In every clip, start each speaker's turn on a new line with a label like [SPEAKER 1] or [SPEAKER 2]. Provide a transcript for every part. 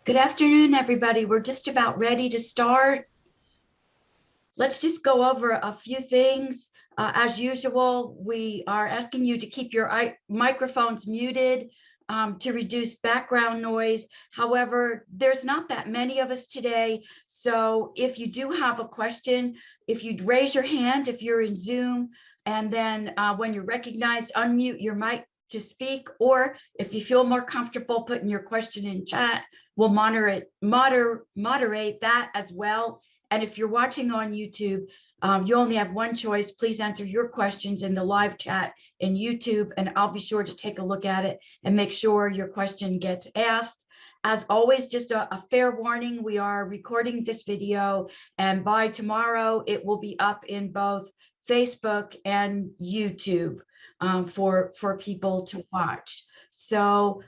[SPEAKER 1] Good afternoon, everybody. We're just about ready to start. Let's just go over a few things. As usual, we are asking you to keep your microphones muted to reduce background noise. However, there's not that many of us today. So if you do have a question, if you'd raise your hand if you're in Zoom, and then when you're recognized, unmute your mic to speak, or if you feel more comfortable putting your question in chat, we'll moderate that as well. And if you're watching on YouTube, you only have one choice. Please enter your questions in the live chat in YouTube, and I'll be sure to take a look at it and make sure your question gets asked. As always, just a fair warning, we are recording this video, and by tomorrow, it will be up in both Facebook and YouTube for people to watch. So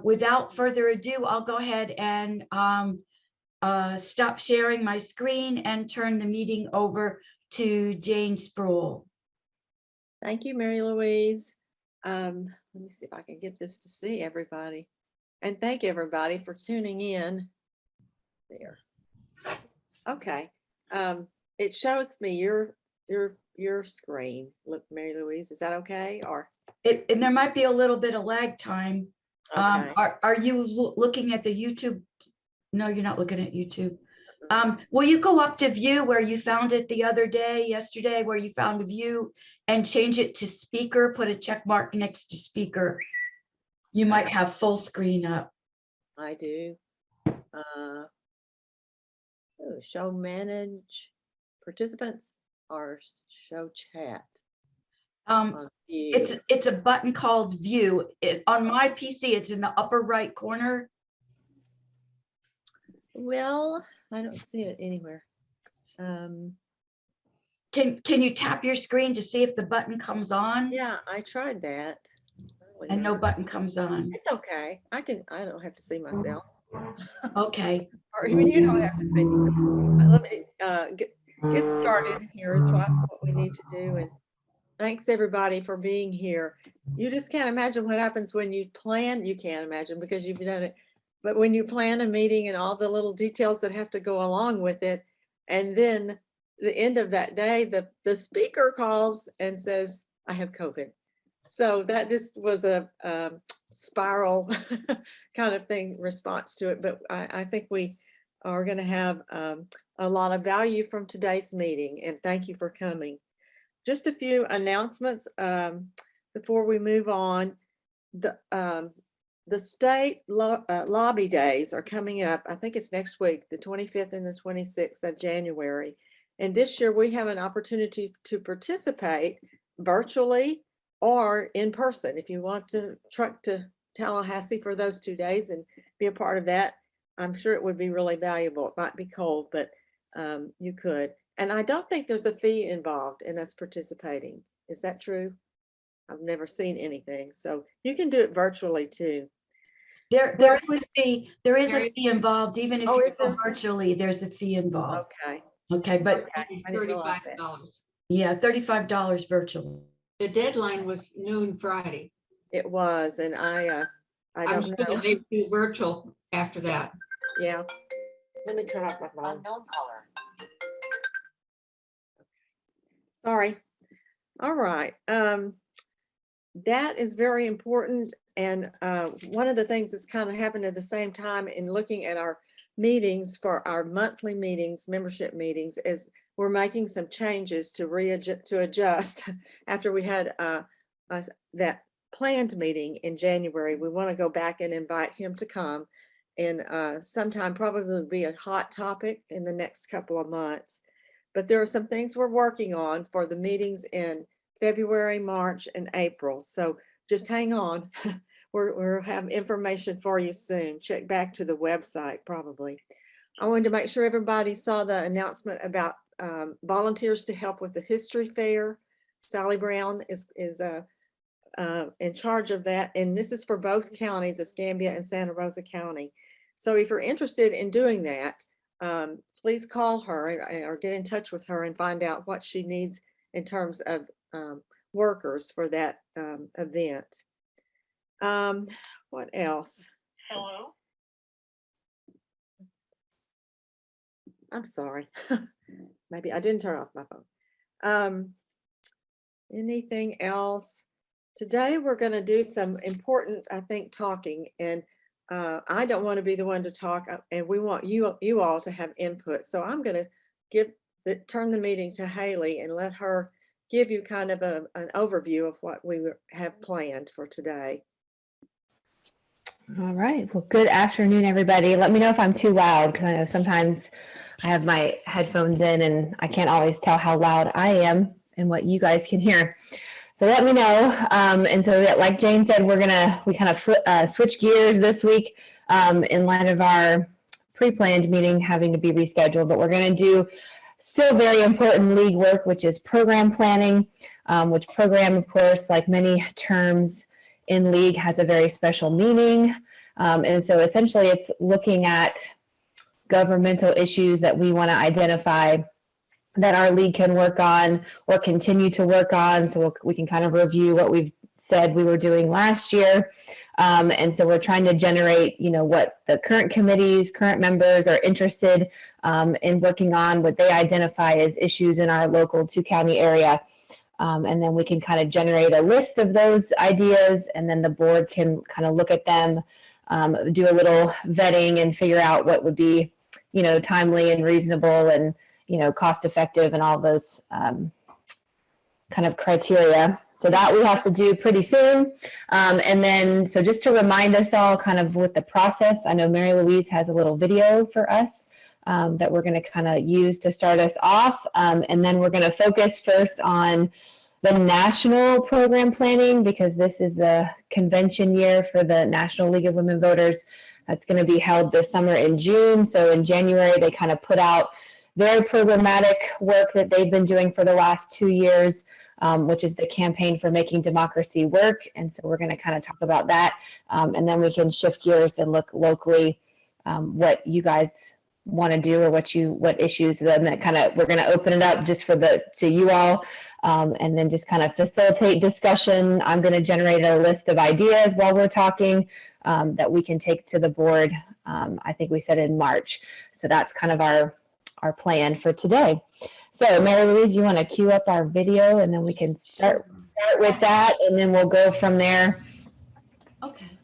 [SPEAKER 1] without further ado, I'll go ahead and stop sharing my screen and turn the meeting over to Jane Sproul.
[SPEAKER 2] Thank you, Mary Louise. Let me see if I can get this to see everybody. And thank everybody for tuning in. There. Okay. It shows me your screen. Look, Mary Louise, is that okay? Or
[SPEAKER 1] and there might be a little bit of lag time.
[SPEAKER 2] Okay.
[SPEAKER 1] Are you looking at the YouTube? No, you're not looking at YouTube. Will you go up to view where you found it the other day, yesterday, where you found a view, and change it to speaker, put a check mark next to speaker. You might have full screen up.
[SPEAKER 2] I do. Show manage participants or show chat.
[SPEAKER 1] It's a button called view. On my PC, it's in the upper right corner.
[SPEAKER 2] Well, I don't see it anywhere.
[SPEAKER 1] Can you tap your screen to see if the button comes on?
[SPEAKER 2] Yeah, I tried that.
[SPEAKER 1] And no button comes on.
[SPEAKER 2] It's okay. I don't have to see myself.
[SPEAKER 1] Okay.
[SPEAKER 2] Or even you don't have to see me. Let me get started. Here is what we need to do. And thanks everybody for being here. You just can't imagine what happens when you plan. You can't imagine because you've done it. But when you plan a meeting and all the little details that have to go along with it, and then the end of that day, the speaker calls and says, I have COVID. So that just was a spiral kind of thing response to it. But I think we are going to have a lot of value from today's meeting, and thank you for coming. Just a few announcements before we move on. The state lobby days are coming up. I think it's next week, the 25th and the 26th of January. And this year we have an opportunity to participate virtually or in person. If you want to truck to Tallahassee for those 2 days and be a part of that, I'm sure it would be really valuable. It might be cold, but you could. And I don't think there's a fee involved in us participating. Is that true? I've never seen anything. So you can do it virtually too.
[SPEAKER 1] There is a fee involved, even if you go virtually, there's a fee involved.
[SPEAKER 2] Okay.
[SPEAKER 1] Okay, but
[SPEAKER 3] it's $35.
[SPEAKER 1] Yeah, $35 virtual.
[SPEAKER 3] The deadline was noon Friday.
[SPEAKER 2] It was, and I don't know.
[SPEAKER 3] They do virtual after that.
[SPEAKER 2] Yeah. Let me turn off my phone.
[SPEAKER 4] Unknown caller.
[SPEAKER 2] Sorry. All right. That is very important. And one of the things that's kind of happened at the same time in looking at our meetings for our monthly meetings, membership meetings, is we're making some changes to adjust after we had that planned meeting in January. We want to go back and invite him to come, and sometime probably be a hot topic in the next couple of months. But there are some things we're working on for the meetings in February, March, and April. So just hang on. We'll have information for you soon. Check back to the website probably. I wanted to make sure everybody saw the announcement about volunteers to help with the history fair. Sally Brown is in charge of that. And this is for both counties, Escambia and Santa Rosa County. So if you're interested in doing that, please call her or get in touch with her and find out what she needs in terms of workers for that event. What else?
[SPEAKER 4] Hello.
[SPEAKER 2] I'm sorry. Maybe I didn't turn off my phone. Anything else? Today we're going to do some important, I think, talking, and I don't want to be the one to talk, and we want you all to have input. So I'm going to turn the meeting to Haley and let her give you kind of an overview of what we have planned for today.
[SPEAKER 4] All right. Well, good afternoon, everybody. Let me know if I'm too loud, because I know sometimes I have my headphones in and I can't always tell how loud I am and what you guys can hear. So let me know. And so that, like Jane said, we kind of switch gears this week in light of our pre-planned meeting having to be rescheduled, but we're going to do still very important league work, which is program planning, which program, of course, like many terms in league, has a very special meaning. And so essentially it's looking at governmental issues that we want to identify that our league can work on or continue to work on. So we can kind of review what we've said we were doing last year. And so we're trying to generate, what the current committees, current members are interested in working on, what they identify as issues in our local 2-county area. And then we can kind of generate a list of those ideas, and then the board can kind of look at them, do a little vetting and figure out what would be, timely and reasonable and, cost effective and all those kind of criteria. So that we have to do pretty soon. And then, so just to remind us all kind of with the process, I know Mary Louise has a little video for us that we're going to kind of use to start us off. And then we're going to focus first on the national program planning, because this is the convention year for the National League of Women Voters. That's going to be held this summer in June. So in January, they kind of put out their programmatic work that they've been doing for the last 2 years, which is the Campaign for Making Democracy Work. And so we're going to kind of talk about that. And then we can shift gears and look locally what you guys want to do, or what issues. Then that kind of, we're going to open it up just to you all, and then just kind of facilitate discussion. I'm going to generate a list of ideas while we're talking that we can take to the board. I think we said in March. So that's kind of our plan for today. So Mary Louise, you want to cue up our video, and then we can start with that, and then we'll go from there.
[SPEAKER 1] Okay.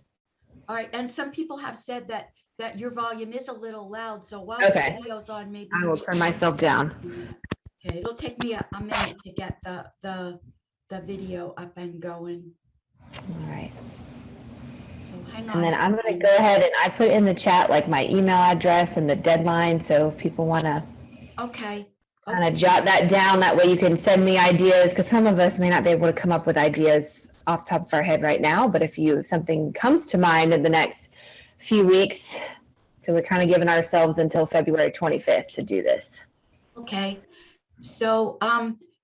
[SPEAKER 1] All right. And some people have said that your volume is a little loud. So while
[SPEAKER 4] Okay.
[SPEAKER 1] the video's on, maybe
[SPEAKER 4] I will turn myself down.
[SPEAKER 1] Okay, it'll take me a minute to get the video up and going.
[SPEAKER 4] All right.
[SPEAKER 1] So hang on.
[SPEAKER 4] And then I'm going to go ahead and I put in the chat like my email address and the deadline. So if people want to
[SPEAKER 1] Okay.
[SPEAKER 4] kind of jot that down, that way you can send me ideas, because some of us may not be able to come up with ideas off the top of our head right now. But if something comes to mind in the next few weeks, so we're kind of giving ourselves until February 25th to do this.
[SPEAKER 1] Okay. So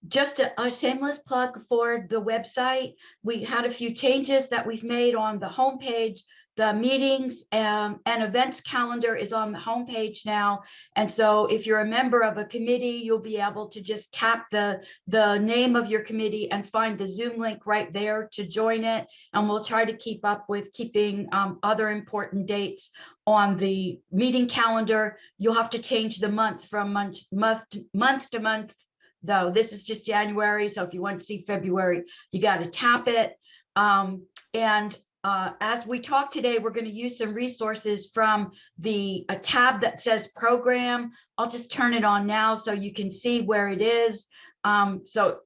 [SPEAKER 1] just a shameless plug for the website. We had a few changes that we've made on the homepage. The meetings and events calendar is on the homepage now. And so if you're a member of a committee, you'll be able to just tap the name of your committee and find the Zoom link right there to join it. And we'll try to keep up with keeping other important dates on the meeting calendar. You'll have to change the month from month to month, though. This is just January. So if you want to see February, you got to tap it. As we talk today, we're going to use some resources from a tab that says program. I'll just turn it on now so you can see where it is. So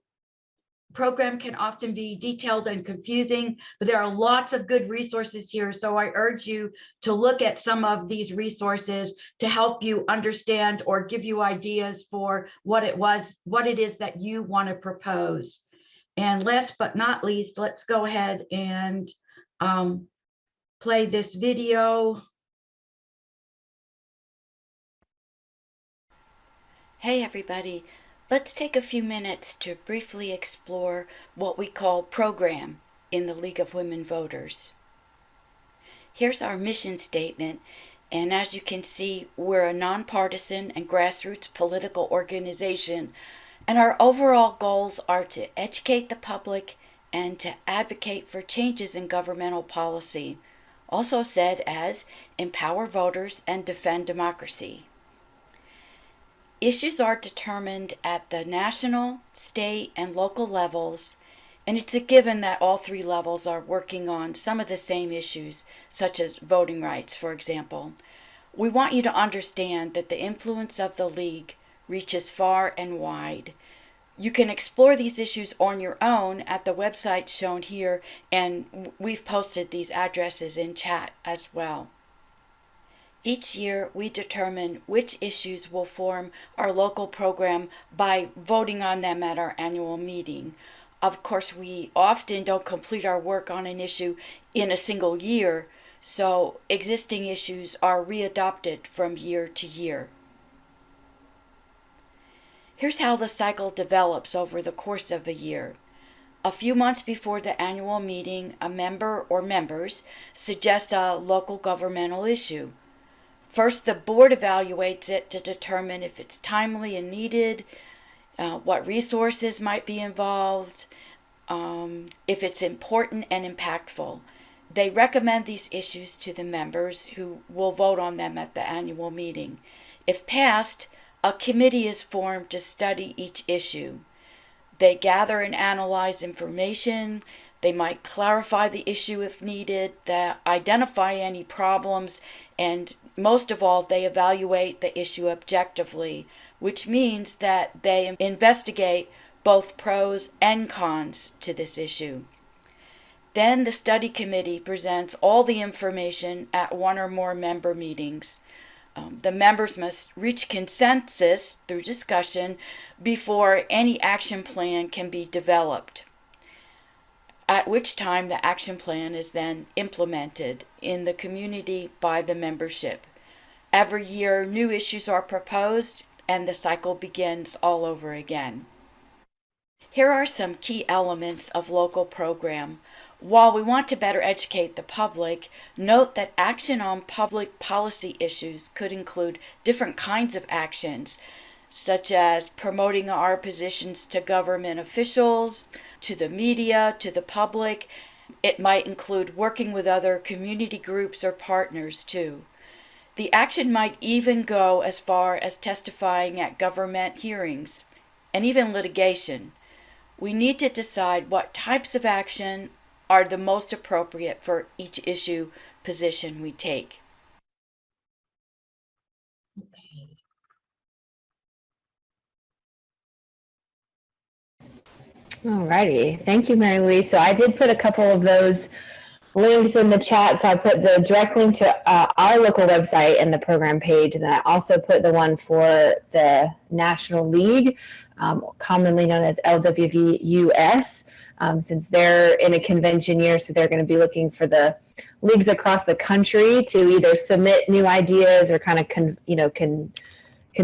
[SPEAKER 1] program can often be detailed and confusing, but there are lots of good resources here. So I urge you to look at some of these resources to help you understand or give you ideas for what it is that you want to propose. And last but not least, let's go ahead and play this video.
[SPEAKER 5] Hey everybody, let's take a few minutes to briefly explore what we call program in the League of Women Voters. Here's our mission statement, and as you can see, we're a nonpartisan and grassroots political organization, and our overall goals are to educate the public and to advocate for changes in governmental policy, also said as empower voters and defend democracy. Issues are determined at the national, state, and local levels, and it's a given that all three levels are working on some of the same issues, such as voting rights, for example. We want you to understand that the influence of the League reaches far and wide. You can explore these issues on your own at the website shown here, and we've posted these addresses in chat as well. Each year, we determine which issues will form our local program by voting on them at our annual meeting. Of course, we often don't complete our work on an issue in a single year, so existing issues are readopted from year to year. Here's how the cycle develops over the course of a year. A few months before the annual meeting, a member or members suggest a local governmental issue. First, the board evaluates it to determine if it's timely and needed, what resources might be involved, if it's important and impactful. They recommend these issues to the members who will vote on them at the annual meeting. If passed, a committee is formed to study each issue. They gather and analyze information. They might clarify the issue if needed, identify any problems, and most of all, they evaluate the issue objectively, which means that they investigate both pros and cons to this issue. Then the study committee presents all the information at one or more member meetings. The members must reach consensus through discussion before any action plan can be developed, at which time the action plan is then implemented in the community by the membership. Every year, new issues are proposed, and the cycle begins all over again. Here are some key elements of local program. While we want to better educate the public, note that action on public policy issues could include different kinds of actions, such as promoting our positions to government officials, to the media, to the public. It might include working with other community groups or partners too. The action might even go as far as testifying at government hearings and even litigation. We need to decide what types of action are the most appropriate for each issue position we take.
[SPEAKER 4] Alrighty, thank you, Mary Louise. So I did put a couple of those links in the chat. So I put the direct link to our local website and the program page, and then I also put the one for the National League, commonly known as LWVUS, since they're in a convention year, so they're going to be looking for the leagues across the country to either submit new ideas or kind of can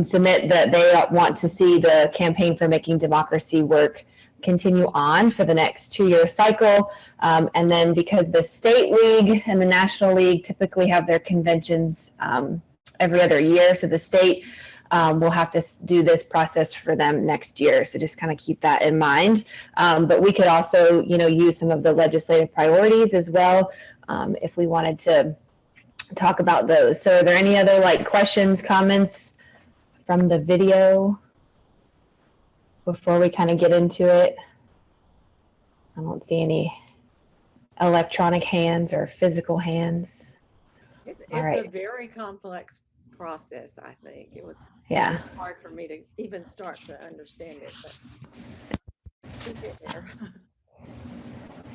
[SPEAKER 4] submit that they want to see the campaign for making democracy work continue on for the next 2-year cycle. And then because the state league and the national league typically have their conventions every other year, so the state will have to do this process for them next year. So just kind of keep that in mind. But we could also, use some of the legislative priorities as well if we wanted to talk about those. So are there any other questions, comments from the video before we kind of get into it? I don't see any electronic hands or physical hands.
[SPEAKER 2] It's
[SPEAKER 4] right.
[SPEAKER 2] a very complex process, I think. It was hard for me to even start to understand it, but we get there.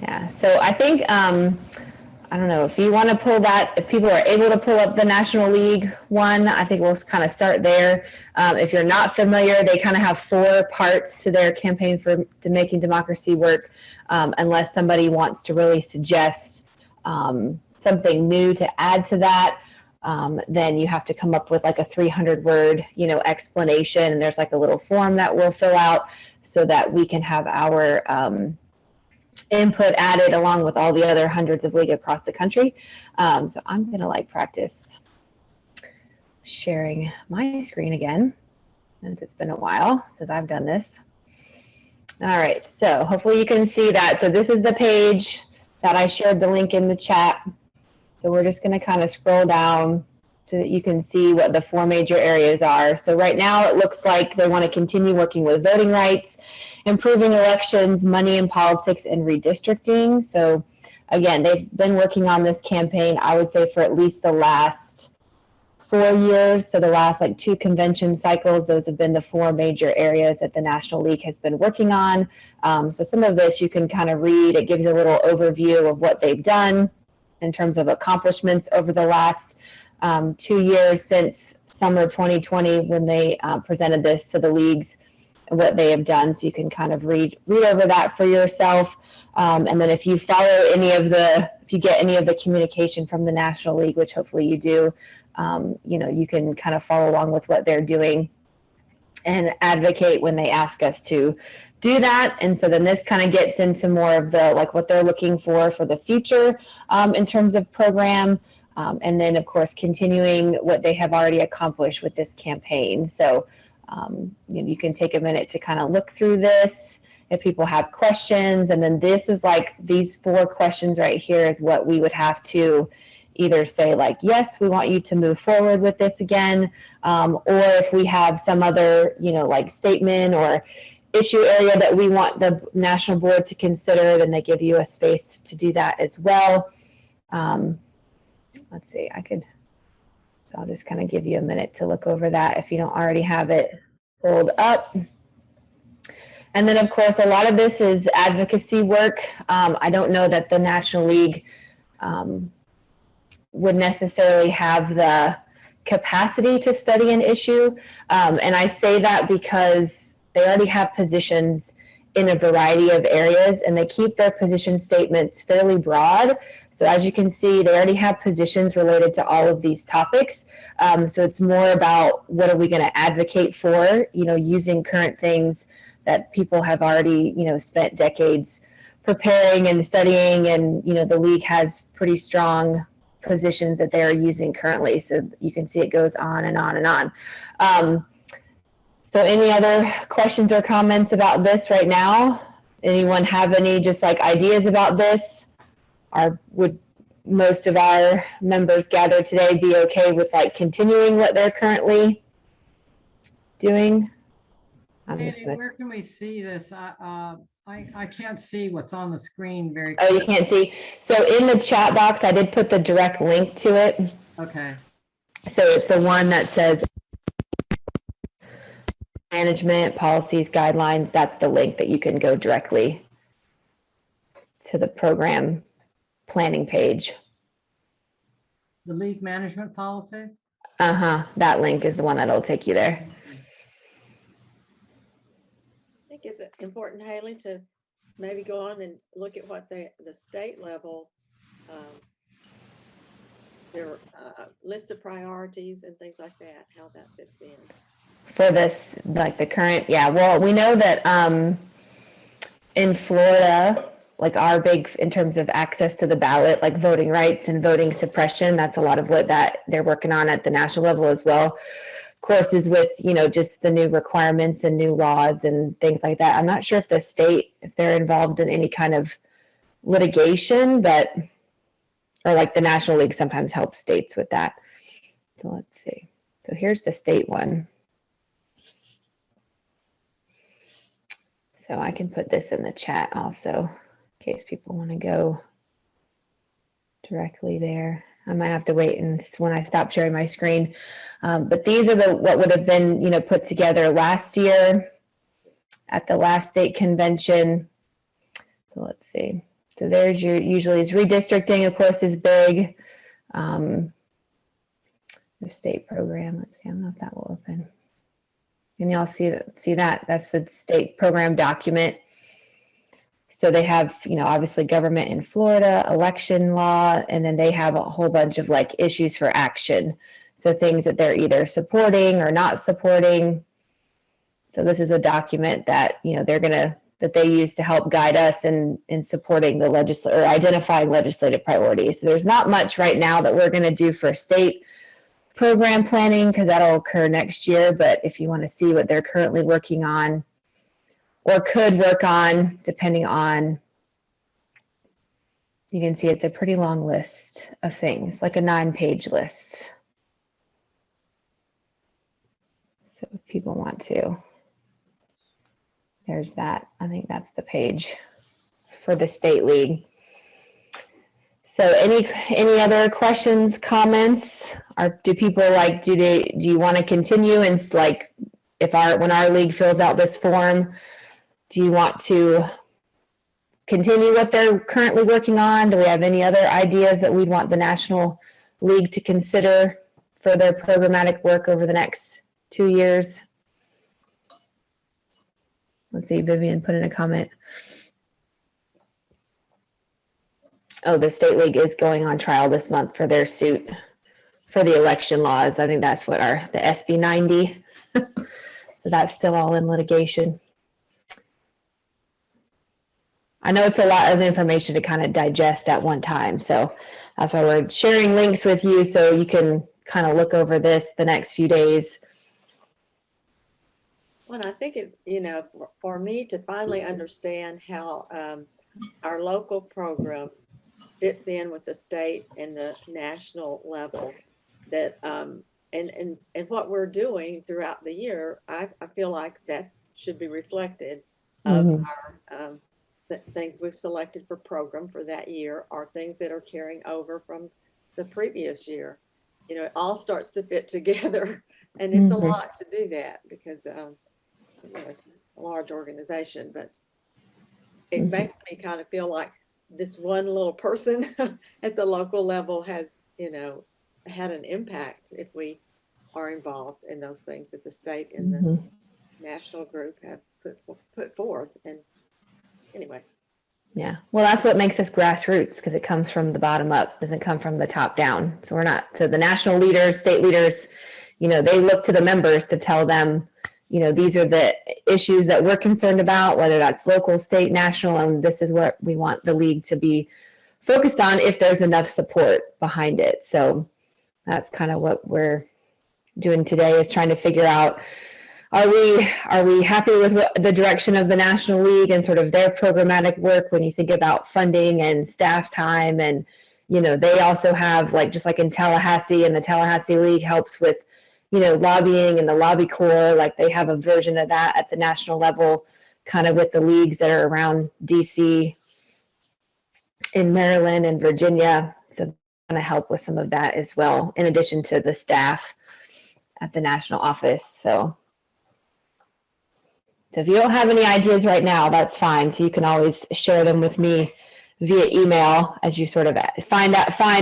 [SPEAKER 4] Yeah, so I think, I don't know, if you want to pull that, if people are able to pull up the National League one, I think we'll kind of start there. If you're not familiar, they kind of have 4 parts to their campaign to making democracy work, unless somebody wants to really suggest something new to add to that. Then you have to come up with a 300-word, explanation, and there's a little form that we'll fill out so that we can have our input added along with all the other hundreds of leagues across the country. So I'm gonna practice sharing my screen again, since it's been a while since I've done this. All right, so hopefully you can see that. So this is the page that I shared the link in the chat. So we're just gonna kind of scroll down so that you can see what the 4 major areas are. So right now it looks like they want to continue working with voting rights, improving elections, money in politics, and redistricting. So again, they've been working on this campaign, I would say, for at least the last 4 years. So the last like 2 convention cycles, those have been the 4 major areas that the National League has been working on. So some of this you can kind of read. It gives a little overview of what they've done in terms of accomplishments over the last 2 years since summer 2020 when they presented this to the leagues and what they have done. So you can kind of read over that for yourself. And then if you follow if you get any of the communication from the National League, which hopefully you do, you can kind of follow along with what they're doing and advocate when they ask us to do that. And so then this kind of gets into more of the like what they're looking for the future in terms of program. And then, of course, continuing what they have already accomplished with this campaign. So you can take a minute to kind of look through this if people have questions. And then this is like these 4 questions right here is what we would have to either say like, yes, we want you to move forward with this again. Or if we have some other, like statement or issue area that we want the National Board to consider, then they give you a space to do that as well. Let's see, I'll just kind of give you a minute to look over that if you don't already have it pulled up. And then, of course, a lot of this is advocacy work. I don't know that the National League would necessarily have the capacity to study an issue. And I say that because they already have positions in a variety of areas and they keep their position statements fairly broad. So as you can see, they already have positions related to all of these topics. So it's more about what are we going to advocate for, using current things that people have already, spent decades preparing and studying. And, the league has pretty strong positions that they are using currently. So you can see it goes on and on and on. So any other questions or comments about this right now? Anyone have any just like ideas about this? Or would most of our members gathered today be okay with like continuing what they're currently doing?
[SPEAKER 6] Andy, where can we see this? I can't see what's on the screen very
[SPEAKER 4] clearly. Oh, you can't see? So in the chat box, I did put the direct link to it.
[SPEAKER 6] Okay.
[SPEAKER 4] So it's the one that says management, policies, guidelines. That's the link that you can go directly to the program planning page.
[SPEAKER 6] The league management policies?
[SPEAKER 4] That link is the one that'll take you there.
[SPEAKER 2] I think it's important, Haley, to maybe go on and look at what the state level, their list of priorities and things like that, how that fits in.
[SPEAKER 4] For this, like the current, yeah, well, we know that in Florida, like our big, in terms of access to the ballot, like voting rights and voting suppression, that's a lot of what that they're working on at the national level as well. Of course, is with, just the new requirements and new laws and things like that. I'm not sure if the state, if they're involved in any kind of litigation, but, or like the National League sometimes helps states with that. So let's see. So here's the state one. So I can put this in the chat also, in case people want to go directly there. I might have to wait and when I stop sharing my screen. But these are what would have been, put together last year at the last state convention. So let's see. So there's your, usually is redistricting, of course, is big. The state program, let's see, I don't know if that will open. Can y'all see that? That's the state program document. So they have, obviously government in Florida, election law, and then they have a whole bunch of like issues for action. So things that they're either supporting or not supporting. So this is a document that, that they use to help guide us in supporting the or identifying legislative priorities. So there's not much right now that we're going to do for state program planning because that'll occur next year. But if you want to see what they're currently working on or could work on, depending on, you can see it's a pretty long list of things, like a 9-page list. So if people want to, there's that. I think that's the page for the state league. So any other questions, comments? Or do people like, do you want to continue and like when our league fills out this form, do you want to continue what they're currently working on? Do we have any other ideas that we'd want the National League to consider for their programmatic work over the next 2 years? Let's see, Vivian put in a comment. Oh, the state league is going on trial this month for their suit for the election laws. I think that's what the SB 90. So that's still all in litigation. I know it's a lot of information to kind of digest at one time. So that's why we're sharing links with you so you can kind of look over this the next few days.
[SPEAKER 2] Well, I think it's, for me to finally understand how our local program fits in with the state and the national level, that and what we're doing throughout the year, I feel like that should be reflected of our the things we've selected for program for that year are things that are carrying over from the previous year. It all starts to fit together, and it's a lot to do that because it's a large organization, but it makes me kind of feel like this one little person at the local level has, had an impact if we are involved in those things that the state and the national group have put forth. And anyway.
[SPEAKER 4] Yeah, well, that's what makes us grassroots, because it comes from the bottom up, doesn't come from the top down. So so the national leaders, state leaders, they look to the members to tell them, these are the issues that we're concerned about, whether that's local, state, national, and this is what we want the league to be focused on if there's enough support behind it. So that's kind of what we're doing today, is trying to figure out, are we happy with the direction of the National League and sort of their programmatic work when you think about funding and staff time? And, they also have, just like in Tallahassee, and the Tallahassee League helps with, lobbying and the lobby corps, like they have a version of that at the national level, kind of with the leagues that are around DC, in Maryland and Virginia. So kind of help with some of that as well, in addition to the staff at the national office. So if you don't have any ideas right now, that's fine. So you can always share them with me via email as you sort of find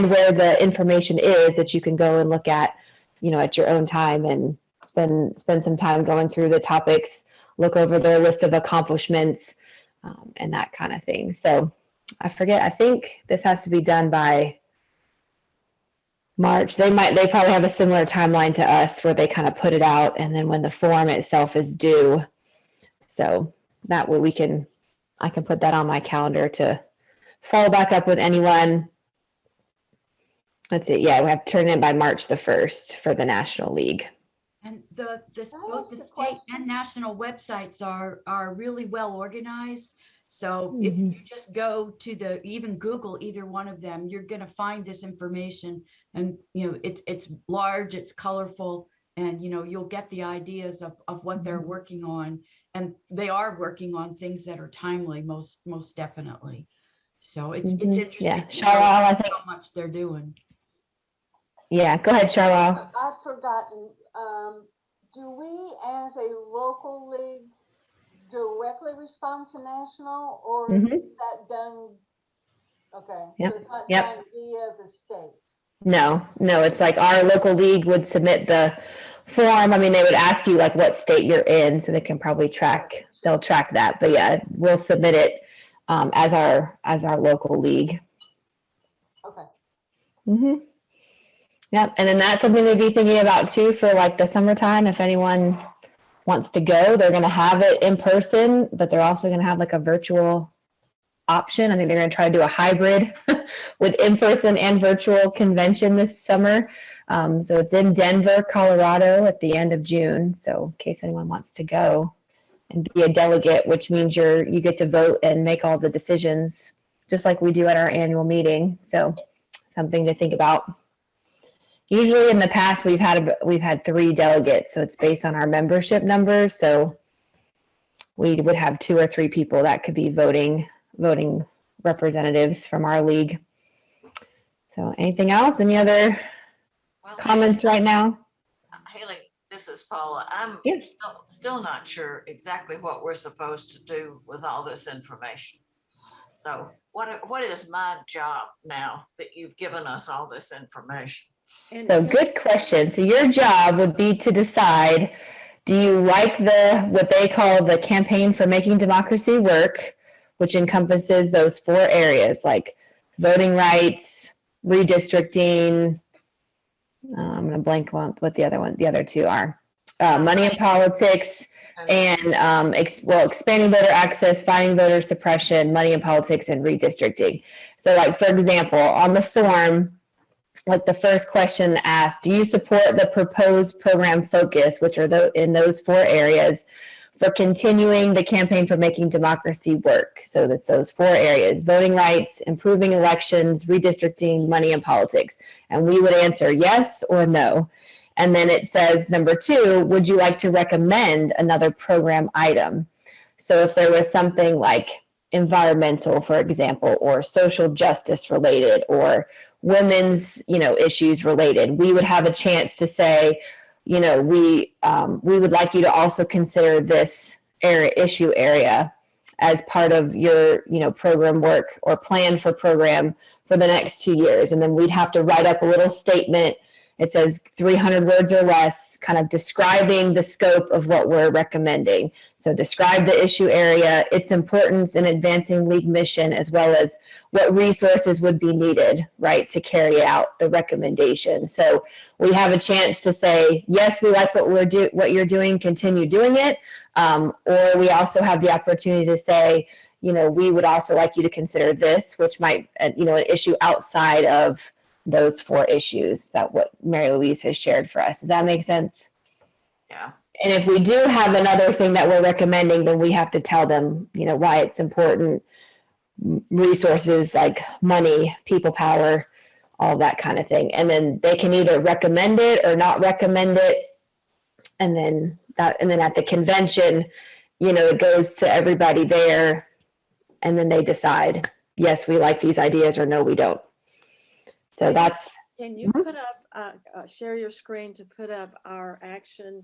[SPEAKER 4] where the information is that you can go and look at, at your own time, and spend some time going through the topics, look over their list of accomplishments, and that kind of thing. So I think this has to be done by March. They probably have a similar timeline to us where they kind of put it out, and then when the form itself is due. So that way I can put that on my calendar to follow back up with anyone. Let's see. Yeah, we have to turn it in by March the 1st for the National League.
[SPEAKER 1] And both the state and national websites are really well organized. So if you just go to even Google either one of them, you're going to find this information. And, it's large, it's colorful, and, you'll get the ideas of what they're working on. And they are working on things that are timely, most definitely. So it's interesting.
[SPEAKER 4] Yeah, Charlotte, I think
[SPEAKER 1] how much they're doing.
[SPEAKER 4] Yeah, go ahead, Charlotte.
[SPEAKER 7] I've forgotten. Do we, as a local league, directly respond to national, or is that done? Okay,
[SPEAKER 4] yep.
[SPEAKER 7] So it's not
[SPEAKER 4] Yep.
[SPEAKER 7] done via the state.
[SPEAKER 4] No, it's like our local league would submit the form. I mean, they would ask you like what state you're in, so they can probably they'll track that. But yeah, we'll submit it as our local league.
[SPEAKER 7] Okay.
[SPEAKER 4] Yep, and then that's something to be thinking about too for like the summertime. If anyone wants to go, they're going to have it in person, but they're also going to have like a virtual option. I think they're going to try to do a hybrid with in-person and virtual convention this summer. So it's in Denver, Colorado at the end of June. So in case anyone wants to go and be a delegate, which means you get to vote and make all the decisions just like we do at our annual meeting. So something to think about. Usually in the past, we've had 3 delegates, so it's based on our membership numbers. So we would have 2 or 3 people that could be voting representatives from our league. So anything else? Any other
[SPEAKER 8] Well,
[SPEAKER 4] comments right now?
[SPEAKER 8] Haley, this is Paula. I'm
[SPEAKER 4] Yes.
[SPEAKER 8] still not sure exactly what we're supposed to do with all this information. So what is my job now that you've given us all this information?
[SPEAKER 2] And
[SPEAKER 4] So good question. So your job would be to decide, do you like what they call the campaign for making democracy work, which encompasses those 4 areas like voting rights, redistricting, I'm gonna blank on what the other 2 are, money in politics, and expanding voter access, fighting voter suppression, money in politics, and redistricting. So like, for example, on the form, like the first question asked, do you support the proposed program focus, which are in those 4 areas, for continuing the campaign for making democracy work? So that's those 4 areas: voting rights, improving elections, redistricting, money in politics. And we would answer yes or no. And then it says, number 2, would you like to recommend another program item? So if there was something like environmental, for example, or social justice related, or women's, issues related, we would have a chance to say, we would like you to also consider this issue area as part of your, program work or plan for program for the next 2 years. And then we'd have to write up a little statement. It says 300 words or less, kind of describing the scope of what we're recommending. So describe the issue area, its importance in advancing league mission, as well as what resources would be needed, right, to carry out the recommendation. So we have a chance to say, yes, we like what you're doing, continue doing it. Or we also have the opportunity to say, we would also like you to consider this, which might, an issue outside of those 4 issues that what Mary Louise has shared for us. Does that make sense?
[SPEAKER 8] Yeah.
[SPEAKER 4] And if we do have another thing that we're recommending, then we have to tell them, why it's important, resources like money, people power, all that kind of thing. And then they can either recommend it or not recommend it. And then at the convention, it goes to everybody there, and then they decide, yes, we like these ideas, or no, we don't. So that's.
[SPEAKER 2] Can you put up, share your screen to put up our action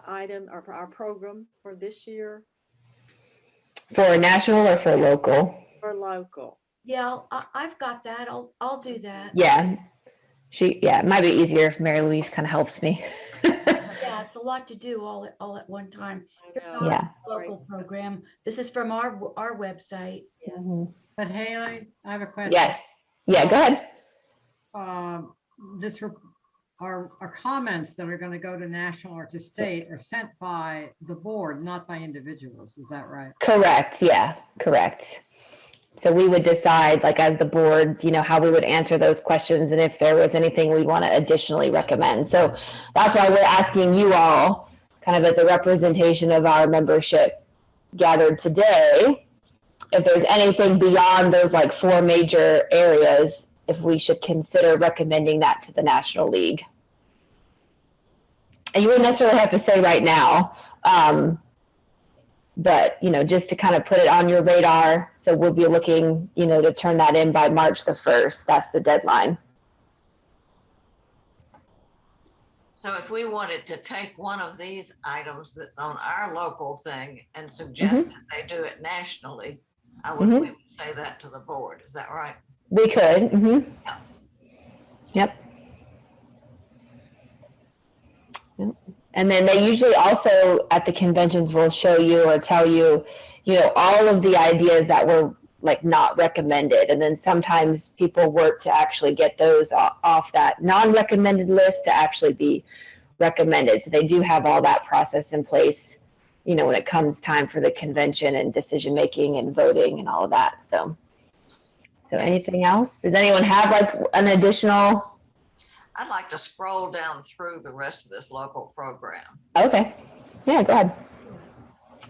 [SPEAKER 2] item or our program for this year?
[SPEAKER 4] For national or for local?
[SPEAKER 2] For local.
[SPEAKER 1] Yeah, I've got that. I'll do that.
[SPEAKER 4] Yeah. It might be easier if Mary Louise kind of helps me.
[SPEAKER 1] Yeah, it's a lot to do all at one time. Here's our
[SPEAKER 4] Yeah.
[SPEAKER 1] local program. This is from our website.
[SPEAKER 2] Yes.
[SPEAKER 6] But Haley, I have a question.
[SPEAKER 4] Yes. Yeah, go ahead.
[SPEAKER 6] Our comments that are going to go to national or to state are sent by the board, not by individuals. Is that right?
[SPEAKER 4] Correct. Yeah, correct. So we would decide, like, as the board, how we would answer those questions and if there was anything we want to additionally recommend. So that's why we're asking you all, kind of as a representation of our membership gathered today, if there's anything beyond those like 4 major areas, if we should consider recommending that to the National League. And you wouldn't necessarily have to say right now, but, just to kind of put it on your radar. So we'll be looking, to turn that in by March the 1st. That's the deadline.
[SPEAKER 8] So if we wanted to take one of these items that's on our local thing and suggest that they do it nationally, we would say that to the board. Is that right?
[SPEAKER 4] We could. Yep. And then they usually also at the conventions will show you or tell you, all of the ideas that were like not recommended. And then sometimes people work to actually get those off that non-recommended list to actually be recommended. So they do have all that process in place, when it comes time for the convention and decision making and voting and all of that. So anything else? Does anyone have like an additional?
[SPEAKER 8] I'd like to scroll down through the rest of this local program.
[SPEAKER 4] Okay. Yeah, go ahead.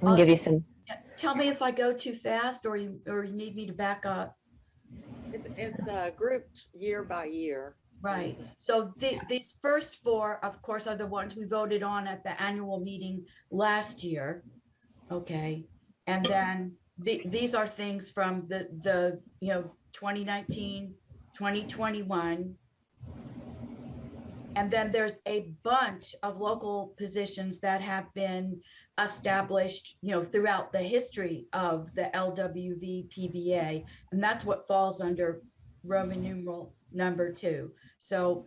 [SPEAKER 4] I'll give you some.
[SPEAKER 1] Tell me if I go too fast or you need me to back up.
[SPEAKER 2] It's grouped year by year.
[SPEAKER 1] Right. So these first four, of course, are the ones we voted on at the annual meeting last year. Okay. And then these are things from the 2019, 2021. And then there's a bunch of local positions that have been established, throughout the history of the LWVPBA. And that's what falls under Roman numeral number 2. So,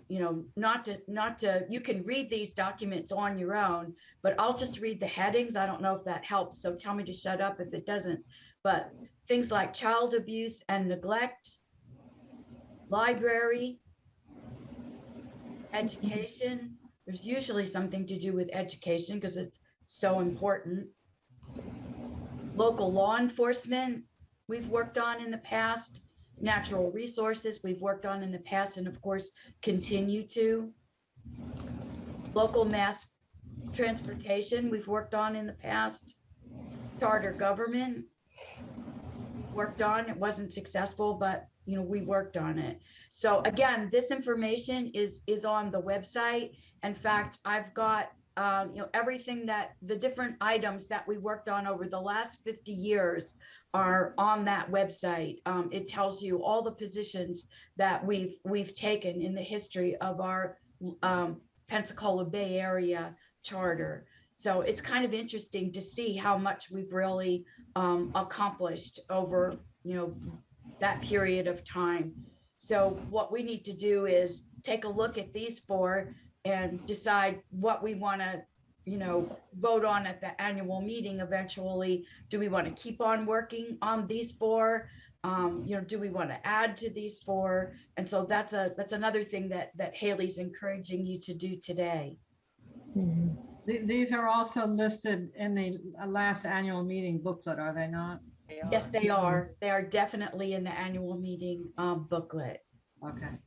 [SPEAKER 1] not to, you can read these documents on your own, but I'll just read the headings. I don't know if that helps. So tell me to shut up if it doesn't. But things like child abuse and neglect, library, education. There's usually something to do with education because it's so important. Local law enforcement, we've worked on in the past. Natural resources, we've worked on in the past, and of course, continue to. Local mass transportation, we've worked on in the past. Charter government, worked on. It wasn't successful, but we worked on it. So again, this information is on the website. In fact, I've got everything that the different items that we worked on over the last 50 years are on that website. It tells you all the positions that we've taken in the history of our Pensacola Bay Area charter. So it's kind of interesting to see how much we've really accomplished over that period of time. So what we need to do is take a look at these 4 and decide what we want to vote on at the annual meeting eventually. Do we want to keep on working on these 4? Do we want to add to these 4? And so that's another thing that Haley's encouraging you to do today.
[SPEAKER 6] These are also listed in the last annual meeting booklet, are they not?
[SPEAKER 1] Yes, they are. They are definitely in the annual meeting booklet.
[SPEAKER 6] Okay.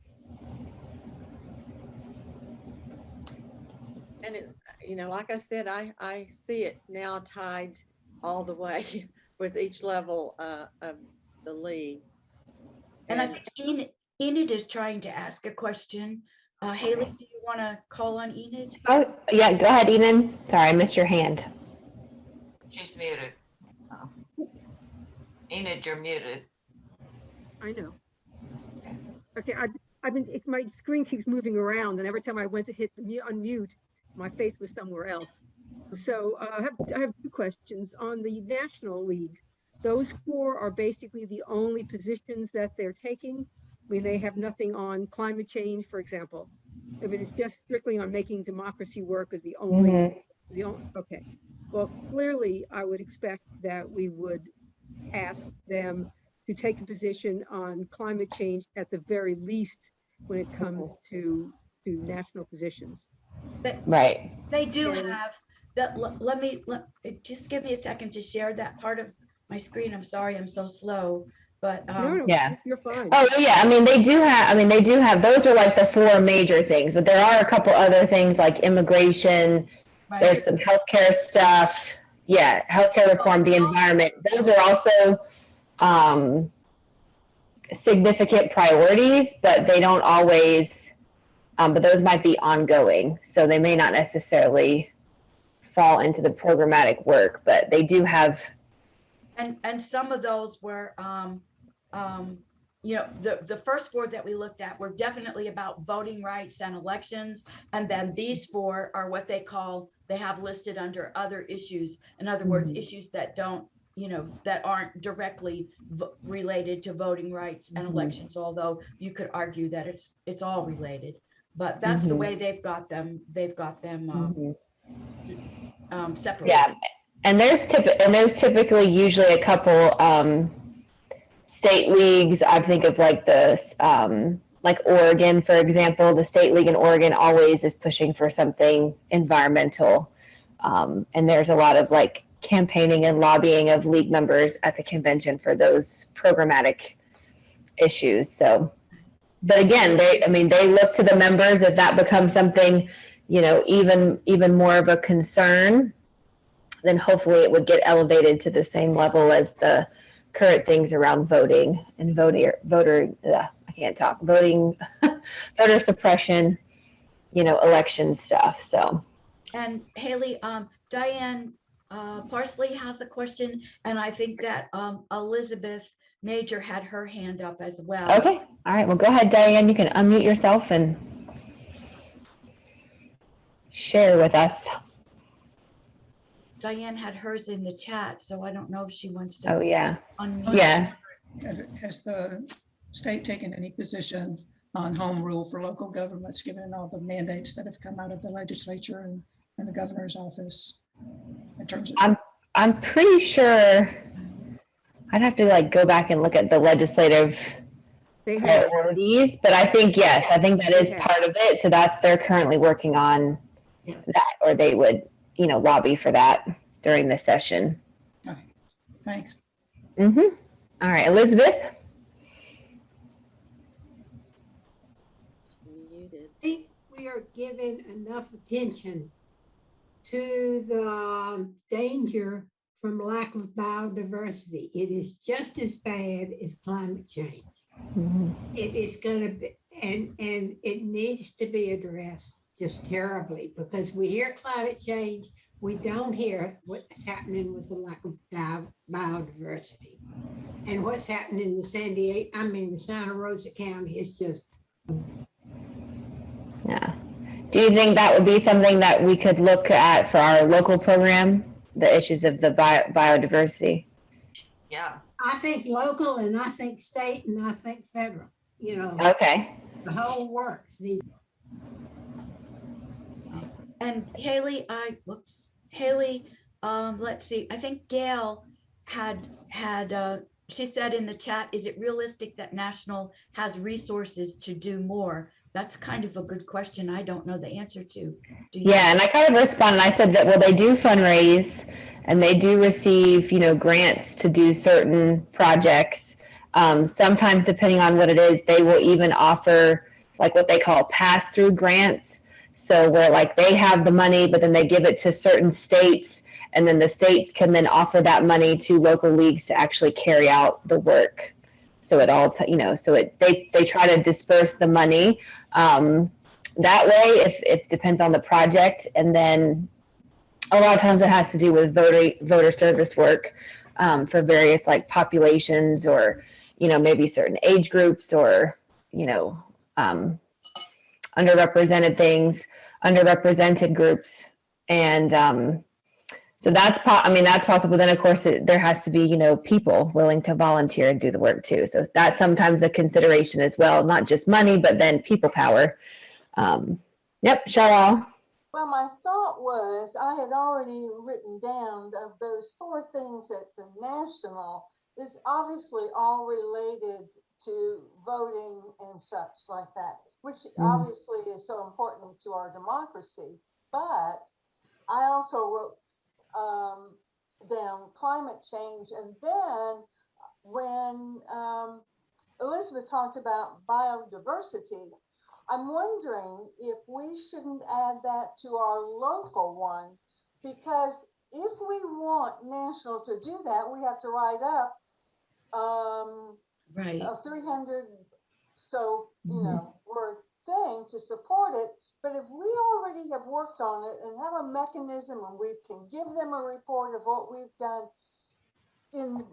[SPEAKER 2] And it, like I said, I see it now tied all the way with each level of the league.
[SPEAKER 1] And I think Enid is trying to ask a question. Haley, do you want to call on Enid?
[SPEAKER 4] Oh, yeah, go ahead, Enid. Sorry, I missed your hand.
[SPEAKER 8] She's muted. Oh. Enid, you're muted.
[SPEAKER 9] I know. Okay, I've been, my screen keeps moving around, and every time I went to hit the unmute, my face was somewhere else. So I have 2 questions on the National League. Those 4 are basically the only positions that they're taking. I mean, they have nothing on climate change, for example. I mean, it's just strictly on making democracy work as the only, okay. Well, clearly, I would expect that we would ask them to take a position on climate change at the very least when it comes to national positions.
[SPEAKER 1] But
[SPEAKER 4] Right.
[SPEAKER 1] they do have that. Just give me a second to share that part of my screen. I'm sorry, I'm so slow, but
[SPEAKER 9] No,
[SPEAKER 4] yeah,
[SPEAKER 9] you're fine.
[SPEAKER 4] Oh yeah, I mean they do have those are like the 4 major things, but there are a couple other things like immigration.
[SPEAKER 1] right.
[SPEAKER 4] There's some healthcare stuff. Yeah, healthcare reform, the environment. Those are also significant priorities, but they don't always, but those might be ongoing. So they may not necessarily fall into the programmatic work, but they do have.
[SPEAKER 1] And some of those were, the first 4 that we looked at were definitely about voting rights and elections. And then these 4 are what they have listed under other issues. In other words, issues that don't, that aren't directly related to voting rights and elections, although you could argue that it's all related. But that's the way they've got them separated.
[SPEAKER 4] Yeah. And there's typically usually a couple state leagues. I think of like like Oregon, for example. The state league in Oregon always is pushing for something environmental, and there's a lot of like campaigning and lobbying of league members at the convention for those programmatic issues. So, but again, they look to the members if that becomes something, even more of a concern. Then hopefully it would get elevated to the same level as the current things around voting and voting voter suppression, election stuff. So.
[SPEAKER 1] And Haley, Diane Parsley has a question, and I think that Elizabeth Major had her hand up as well.
[SPEAKER 4] Okay. All right. Well, go ahead, Diane. You can unmute yourself and share with us.
[SPEAKER 1] Diane had hers in the chat, so I don't know if she wants to.
[SPEAKER 4] Oh, yeah.
[SPEAKER 1] Unmute.
[SPEAKER 4] Yeah.
[SPEAKER 10] Has the state taken any position on home rule for local governments, given all the mandates that have come out of the legislature and the governor's office in terms of?
[SPEAKER 4] I'm pretty sure I'd have to go back and look at the legislative priorities, but I think, yes, I think that is part of it. So they're currently working on that, or they would, lobby for that during the session.
[SPEAKER 10] Okay, thanks.
[SPEAKER 4] Mm-hmm. All right, Elizabeth.
[SPEAKER 2] Muted.
[SPEAKER 11] I think we are giving enough attention to the danger from lack of biodiversity. It is just as bad as climate change.
[SPEAKER 4] Mm-hmm.
[SPEAKER 11] It is going to be, and it needs to be addressed just terribly, because we hear climate change, we don't hear what's happening with the lack of biodiversity. And what's happening in Santa Rosa County is just.
[SPEAKER 4] Yeah. Do you think that would be something that we could look at for our local program, the issues of the biodiversity?
[SPEAKER 8] Yeah.
[SPEAKER 11] I think local, and I think state, and I think federal,
[SPEAKER 4] Okay.
[SPEAKER 11] the whole works.
[SPEAKER 1] And Haley, let's see, I think Gail had she said in the chat, is it realistic that National has resources to do more? That's kind of a good question. I don't know the answer to. Do you?
[SPEAKER 4] Yeah, and I kind of responded. I said that, well, they do fundraise and they do receive, grants to do certain projects. Sometimes, depending on what it is, they will even offer what they call pass-through grants. So where they have the money, but then they give it to certain states, and then the states can then offer that money to local leagues to actually carry out the work. So it all, they try to disperse the money that way. If it depends on the project, and then a lot of times it has to do with voter service work for various populations, or maybe certain age groups, or underrepresented groups, and so that's possible. Then of course there has to be people willing to volunteer and do the work too. So that's sometimes a consideration as well, not just money, but then people power. Yep, Cheryl.
[SPEAKER 7] Well, my thought was, I had already written down of those 4 things at the national is obviously all related to voting and such like that, which obviously is so important to our democracy. But I also wrote down climate change. And then when Elizabeth talked about biodiversity, I'm wondering if we shouldn't add that to our local one, because if we want national to do that, we have to write up
[SPEAKER 1] Right.
[SPEAKER 7] a 300 word thing to support it. But if we already have worked on it and have a mechanism, and we can give them a report of what we've done in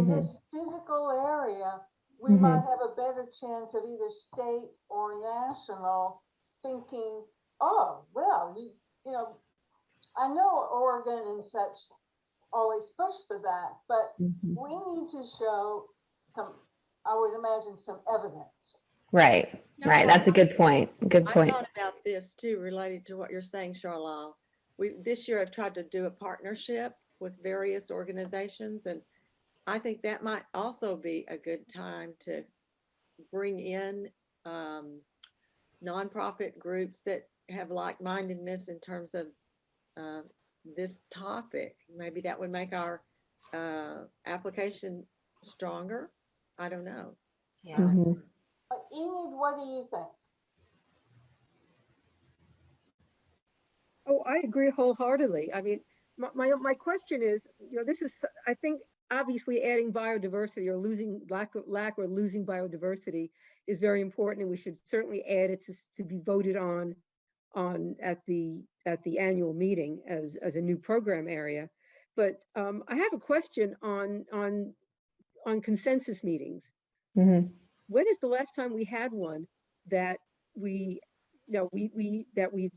[SPEAKER 7] this physical area, we might have a better chance of either state or national thinking, oh, well, I know Oregon and such always push for that, but we need to show some, I would imagine, some evidence.
[SPEAKER 4] Right. Right. That's a good point. Good point.
[SPEAKER 2] I thought about this too, related to what you're saying, Charlotte. This year I've tried to do a partnership with various organizations, and I think that might also be a good time to bring in nonprofit groups that have like-mindedness in terms of this topic. Maybe that would make our application stronger. I don't know.
[SPEAKER 8] Yeah.
[SPEAKER 7] Enid, what do you think?
[SPEAKER 9] Oh, I agree wholeheartedly. I mean, my question is, this is, I think, obviously adding biodiversity or losing lack or losing biodiversity is very important, and we should certainly add it to be voted on at the annual meeting as a new program area. But I have a question on consensus meetings.
[SPEAKER 4] Mhm.
[SPEAKER 9] When is the last time we had one that we've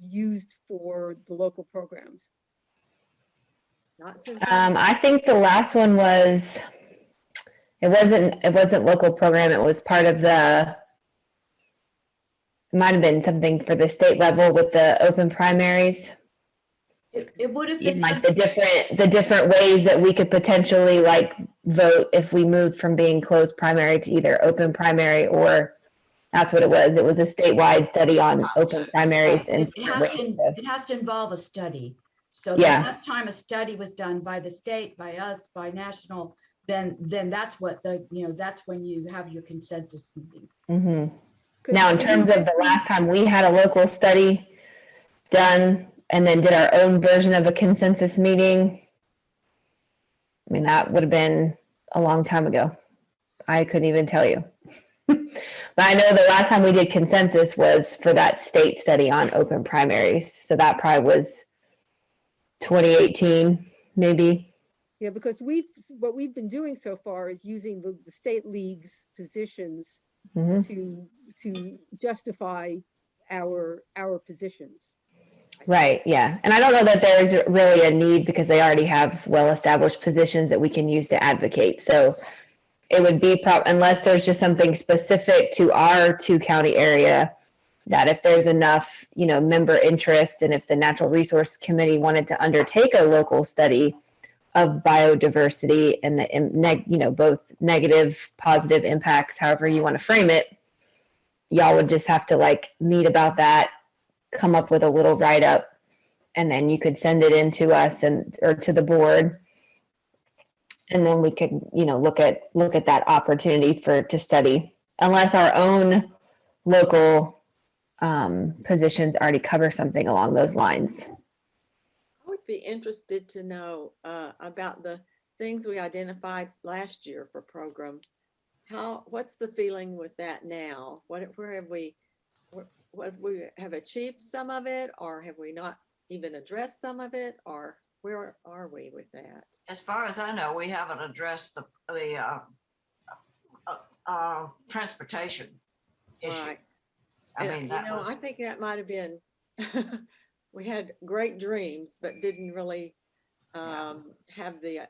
[SPEAKER 9] used for the local programs?
[SPEAKER 2] Not since
[SPEAKER 4] I think the last one was, it wasn't local program. It was part of it might have been something for the state level with the open primaries.
[SPEAKER 1] It would have been
[SPEAKER 4] Like the different ways that we could potentially like vote if we moved from being closed primary to either open primary, or that's what it was. It was a statewide study on open primaries and
[SPEAKER 1] it has to involve a study. So the
[SPEAKER 4] Yeah.
[SPEAKER 1] last time a study was done by the state, by us, by national, then that's what that's when you have your consensus meeting.
[SPEAKER 4] Mhm. Now, in terms of the last time we had a local study done and then did our own version of a consensus meeting, I mean, that would have been a long time ago. I couldn't even tell you. But I know the last time we did consensus was for that state study on open primaries. So that probably was 2018, maybe.
[SPEAKER 9] Yeah, because what we've been doing so far is using the state league's positions
[SPEAKER 4] Mhm.
[SPEAKER 9] to justify our positions.
[SPEAKER 4] Right, yeah. And I don't know that there's really a need because they already have well-established positions that we can use to advocate. So it would be unless there's just something specific to our 2-county area, that if there's enough, member interest, and if the Natural Resource Committee wanted to undertake a local study of biodiversity and the both negative, positive impacts, however you want to frame it, y'all would just have to meet about that, come up with a little write-up, and then you could send it in to us or to the board, and then we could look at that opportunity to study, unless our own local positions already cover something along those lines.
[SPEAKER 2] I would be interested to know about the things we identified last year for program. What's the feeling with that now? What have we achieved some of it, or have we not even addressed some of it, or where are we with that?
[SPEAKER 8] As far as I know, we haven't addressed the transportation issue.
[SPEAKER 2] Right.
[SPEAKER 8] I mean,
[SPEAKER 2] I think that might have been, we had great dreams, but didn't really have the,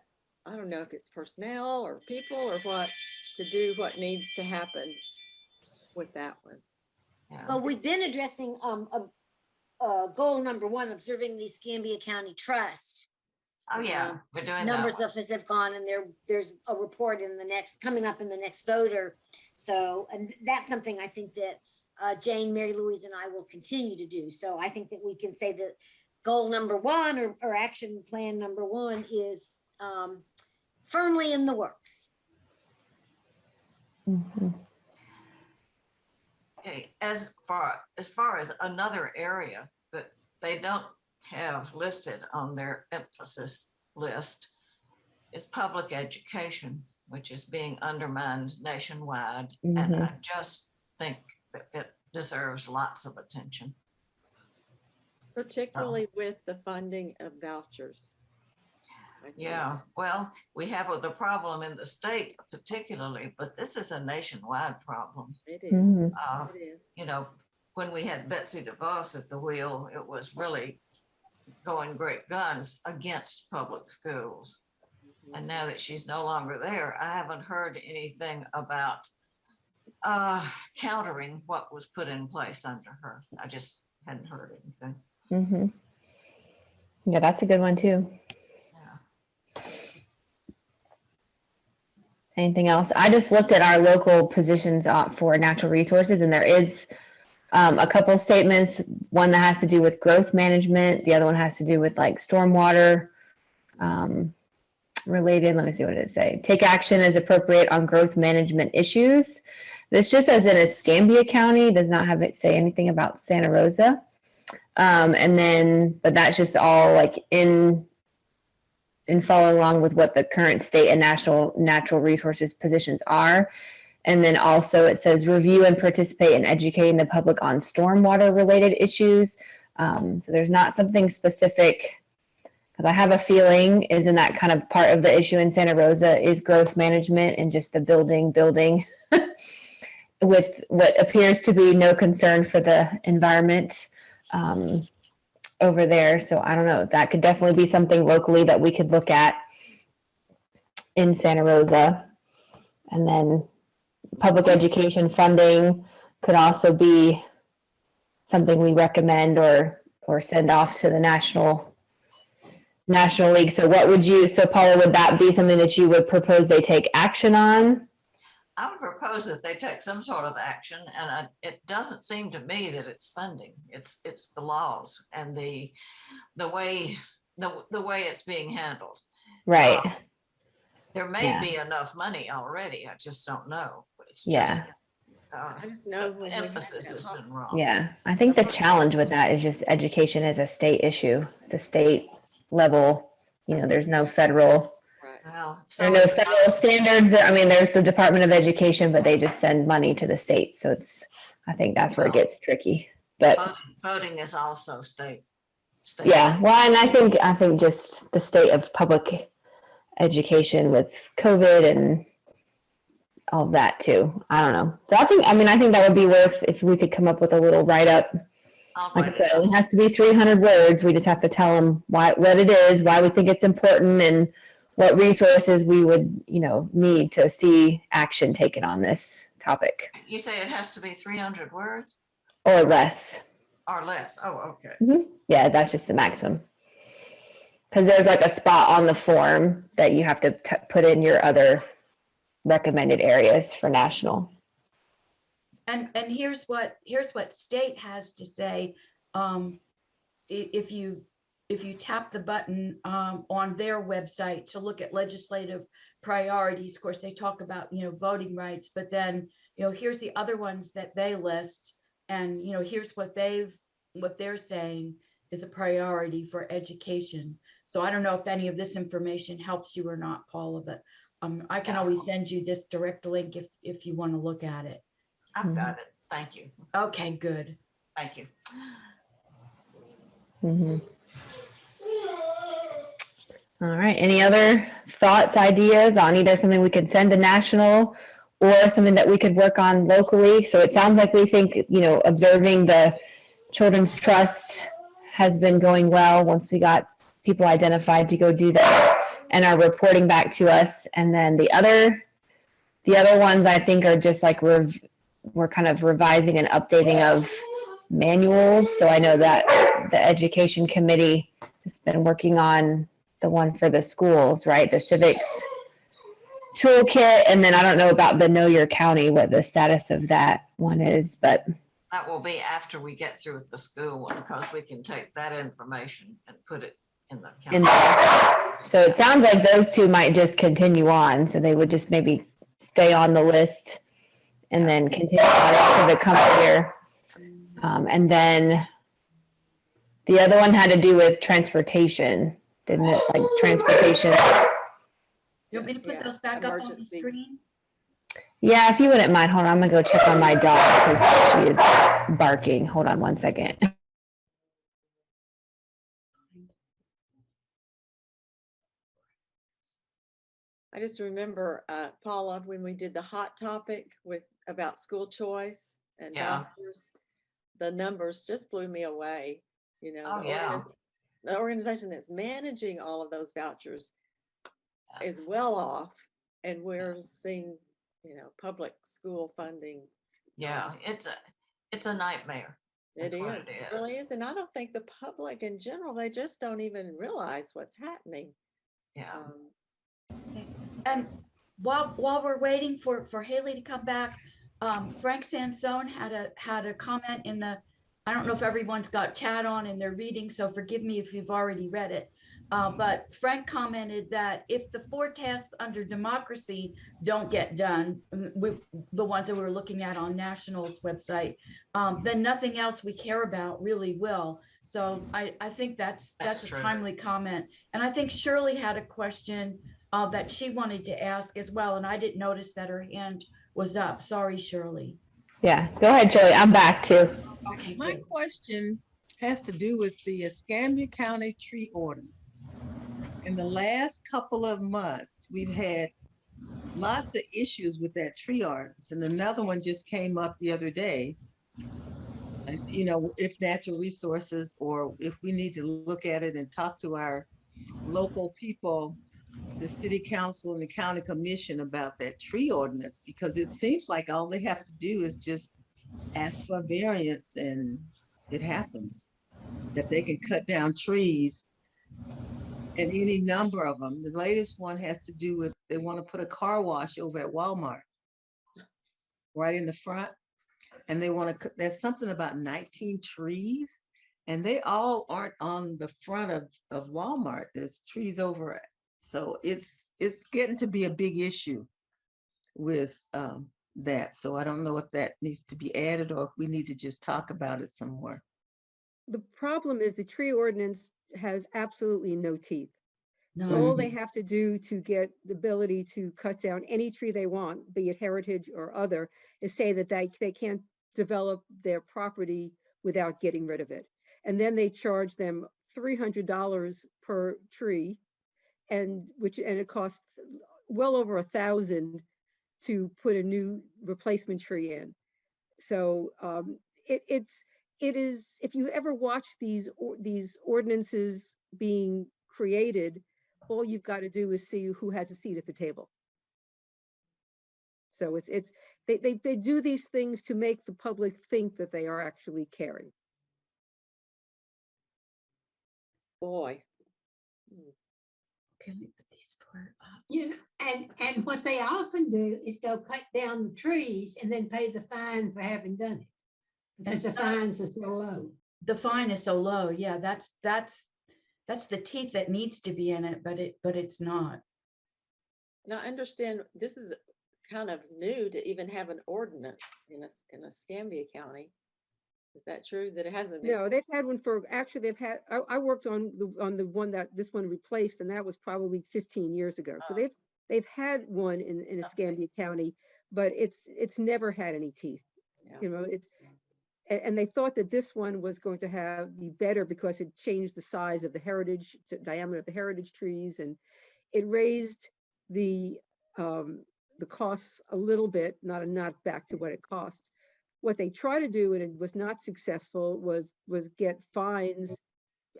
[SPEAKER 2] I don't know if it's personnel or people or what, to do what needs to happen with that one.
[SPEAKER 8] Yeah.
[SPEAKER 12] Well, we've been addressing goal number 1, observing the Escambia County Trust.
[SPEAKER 8] Oh yeah, we're doing
[SPEAKER 12] Numbers
[SPEAKER 8] that
[SPEAKER 12] of us have gone, and there's a report coming up in the next voter. So, and that's something I think that Jane, Mary Louise, and I will continue to do. So I think that we can say that goal number 1 or action plan number 1 is firmly in the works.
[SPEAKER 4] Mm-hmm.
[SPEAKER 8] Okay, as far as another area that they don't have listed on their emphasis list is public education, which is being undermined nationwide. And I just think that it deserves lots of attention.
[SPEAKER 2] Particularly with the funding of vouchers.
[SPEAKER 8] Yeah, well, we have the problem in the state particularly, but this is a nationwide problem.
[SPEAKER 2] It is. It is.
[SPEAKER 8] When we had Betsy DeVos at the wheel, it was really going great guns against public schools. And now that she's no longer there, I haven't heard anything about countering what was put in place under her. I just hadn't heard anything.
[SPEAKER 4] Mm-hmm. Yeah, that's a good one too.
[SPEAKER 8] Yeah.
[SPEAKER 4] Anything else? I just looked at our local positions for natural resources, and there is a couple statements. One that has to do with growth management. The other one has to do with stormwater related. Let me see, what did it say? Take action as appropriate on growth management issues. This just says in Escambia County, does not have it say anything about Santa Rosa. But that's just all in following along with what the current state and national natural resources positions are. And then also it says review and participate in educating the public on stormwater related issues. So there's not something specific, because I have a feeling isn't that kind of part of the issue in Santa Rosa is growth management and just the building with what appears to be no concern for the environment over there. So I don't know, that could definitely be something locally that we could look at in Santa Rosa. And then public education funding could also be something we recommend or send off to the National League. So what would you, so Paula, would that be something that you would propose they take action on?
[SPEAKER 8] I would propose that they take some sort of action, and it doesn't seem to me that it's funding. It's the laws and the way it's being handled.
[SPEAKER 4] Right.
[SPEAKER 8] There may be enough money already. I just don't know. It's
[SPEAKER 4] Yeah.
[SPEAKER 2] I just know
[SPEAKER 8] the emphasis has been wrong.
[SPEAKER 4] Yeah. I think the challenge with that is just education is a state issue. It's a state level, there's no federal.
[SPEAKER 8] Well,
[SPEAKER 4] There are no federal standards. I mean, there's the Department of Education, but they just send money to the state. So I think that's where it gets tricky. But
[SPEAKER 8] voting is also state.
[SPEAKER 4] Yeah, well, and I think just the state of public education with COVID and all of that too. I don't know. So I think that would be worth if we could come up with a little write-up. Like I said, it has to be 300 words. We just have to tell them what it is, why we think it's important, and what resources we would, need to see action taken on this topic.
[SPEAKER 8] You say it has to be 300 words?
[SPEAKER 4] Or less.
[SPEAKER 8] Or less. Oh, okay.
[SPEAKER 4] Yeah, that's just the maximum. Because there's like a spot on the form that you have to put in your other recommended areas for national.
[SPEAKER 1] And here's what state has to say. If you tap the button on their website to look at legislative priorities, of course they talk about voting rights, but then here's the other ones that they list, and here's what they're saying is a priority for education. So I don't know if any of this information helps you or not, Paula, but I can always send you this direct link if you want to look at it.
[SPEAKER 8] I've got it. Thank you.
[SPEAKER 1] Okay, good.
[SPEAKER 8] Thank you.
[SPEAKER 4] All right. Any other thoughts, ideas on either something we could send to national or something that we could work on locally? So it sounds like we think, observing the Children's Trust has been going well once we got people identified to go do that and are reporting back to us. And then the other ones I think are just like we're kind of revising and updating of manuals. So I know that the Education Committee has been working on the one for the schools, right? The civics toolkit. And then I don't know about the Know Your County, what the status of that one is, but
[SPEAKER 8] that will be after we get through with the school one, because we can take that information and put it in the county.
[SPEAKER 4] So it sounds like those two might just continue on. So they would just maybe stay on the list and then continue on to the coming year. And then the other one had to do with transportation, didn't it? Like transportation.
[SPEAKER 1] You want me to put those back up on the screen?
[SPEAKER 4] Yeah, if you wouldn't mind, hold on. I'm gonna go check on my dog because she is barking. Hold on one second.
[SPEAKER 2] I just remember, Paula, when we did the hot topic about school choice and vouchers, the numbers just blew me away. The organization that's managing all of those vouchers is well off, and we're seeing, public school funding.
[SPEAKER 8] Yeah, it's a nightmare.
[SPEAKER 2] It really is. And I don't think the public in general, they just don't even realize what's happening.
[SPEAKER 8] Yeah.
[SPEAKER 1] And while we're waiting for Haley to come back, Frank Sansone had a comment in the, I don't know if everyone's got chat on and they're reading, so forgive me if you've already read it. But Frank commented that if the 4 tasks under democracy don't get done, the ones that we're looking at on National's website, then nothing else we care about really will. So I think that's a timely comment. And I think Shirley had a question that she wanted to ask as well, and I didn't notice that her hand was up. Sorry, Shirley.
[SPEAKER 4] Yeah, go ahead, Shirley. I'm back too.
[SPEAKER 1] Okay,
[SPEAKER 13] My
[SPEAKER 1] good.
[SPEAKER 13] question has to do with the Escambia County tree ordinance. In the last couple of months, we've had lots of issues with that tree ordinance, and another one just came up the other day. And, you know, if natural resources, or if we need to look at it and talk to our local people, the city council and the county commission about that tree ordinance, because it seems like all they have to do is just ask for variance and it happens. That they can cut down trees, and any number of them. The latest one has to do with, they want to put a car wash over at Walmart, right in the front. And they want to, there's something about 19 trees, and they all aren't on the front of Walmart. There's trees over it. So it's getting to be a big issue with that. So I don't know if that needs to be added or if we need to just talk about it some more.
[SPEAKER 9] The problem is the tree ordinance has absolutely no teeth.
[SPEAKER 1] No,
[SPEAKER 9] All they have to do to get the ability to cut down any tree they want, be it heritage or other, is say that they can't develop their property without getting rid of it. And then they charge them $300 per tree, and it costs well over 1,000 to put a new replacement tree in. So it is, if you ever watch these ordinances being created, all you've got to do is see who has a seat at the table. So they do these things to make the public think that they are actually caring.
[SPEAKER 2] Boy.
[SPEAKER 1] can we put these four up?
[SPEAKER 11] You know, and what they often do is go cut down the trees and then pay the fine for having done it. Because the fines are so low.
[SPEAKER 1] The fine is so low. Yeah, that's the teeth that needs to be in it, but it's not.
[SPEAKER 2] Now I understand this is kind of new to even have an ordinance in a Escambia County. Is that true that it hasn't been?
[SPEAKER 9] No, they've had one for, actually they've had, I worked on the one that this one replaced, and that was probably 15 years ago. So they've had one in Escambia County, but it's never had any teeth.
[SPEAKER 2] Yeah.
[SPEAKER 9] You know, and they thought that this one was going to be better because it changed the size of the heritage, diameter of the heritage trees, and it raised the costs a little bit, not back to what it cost. What they tried to do, and it was not successful, was get fines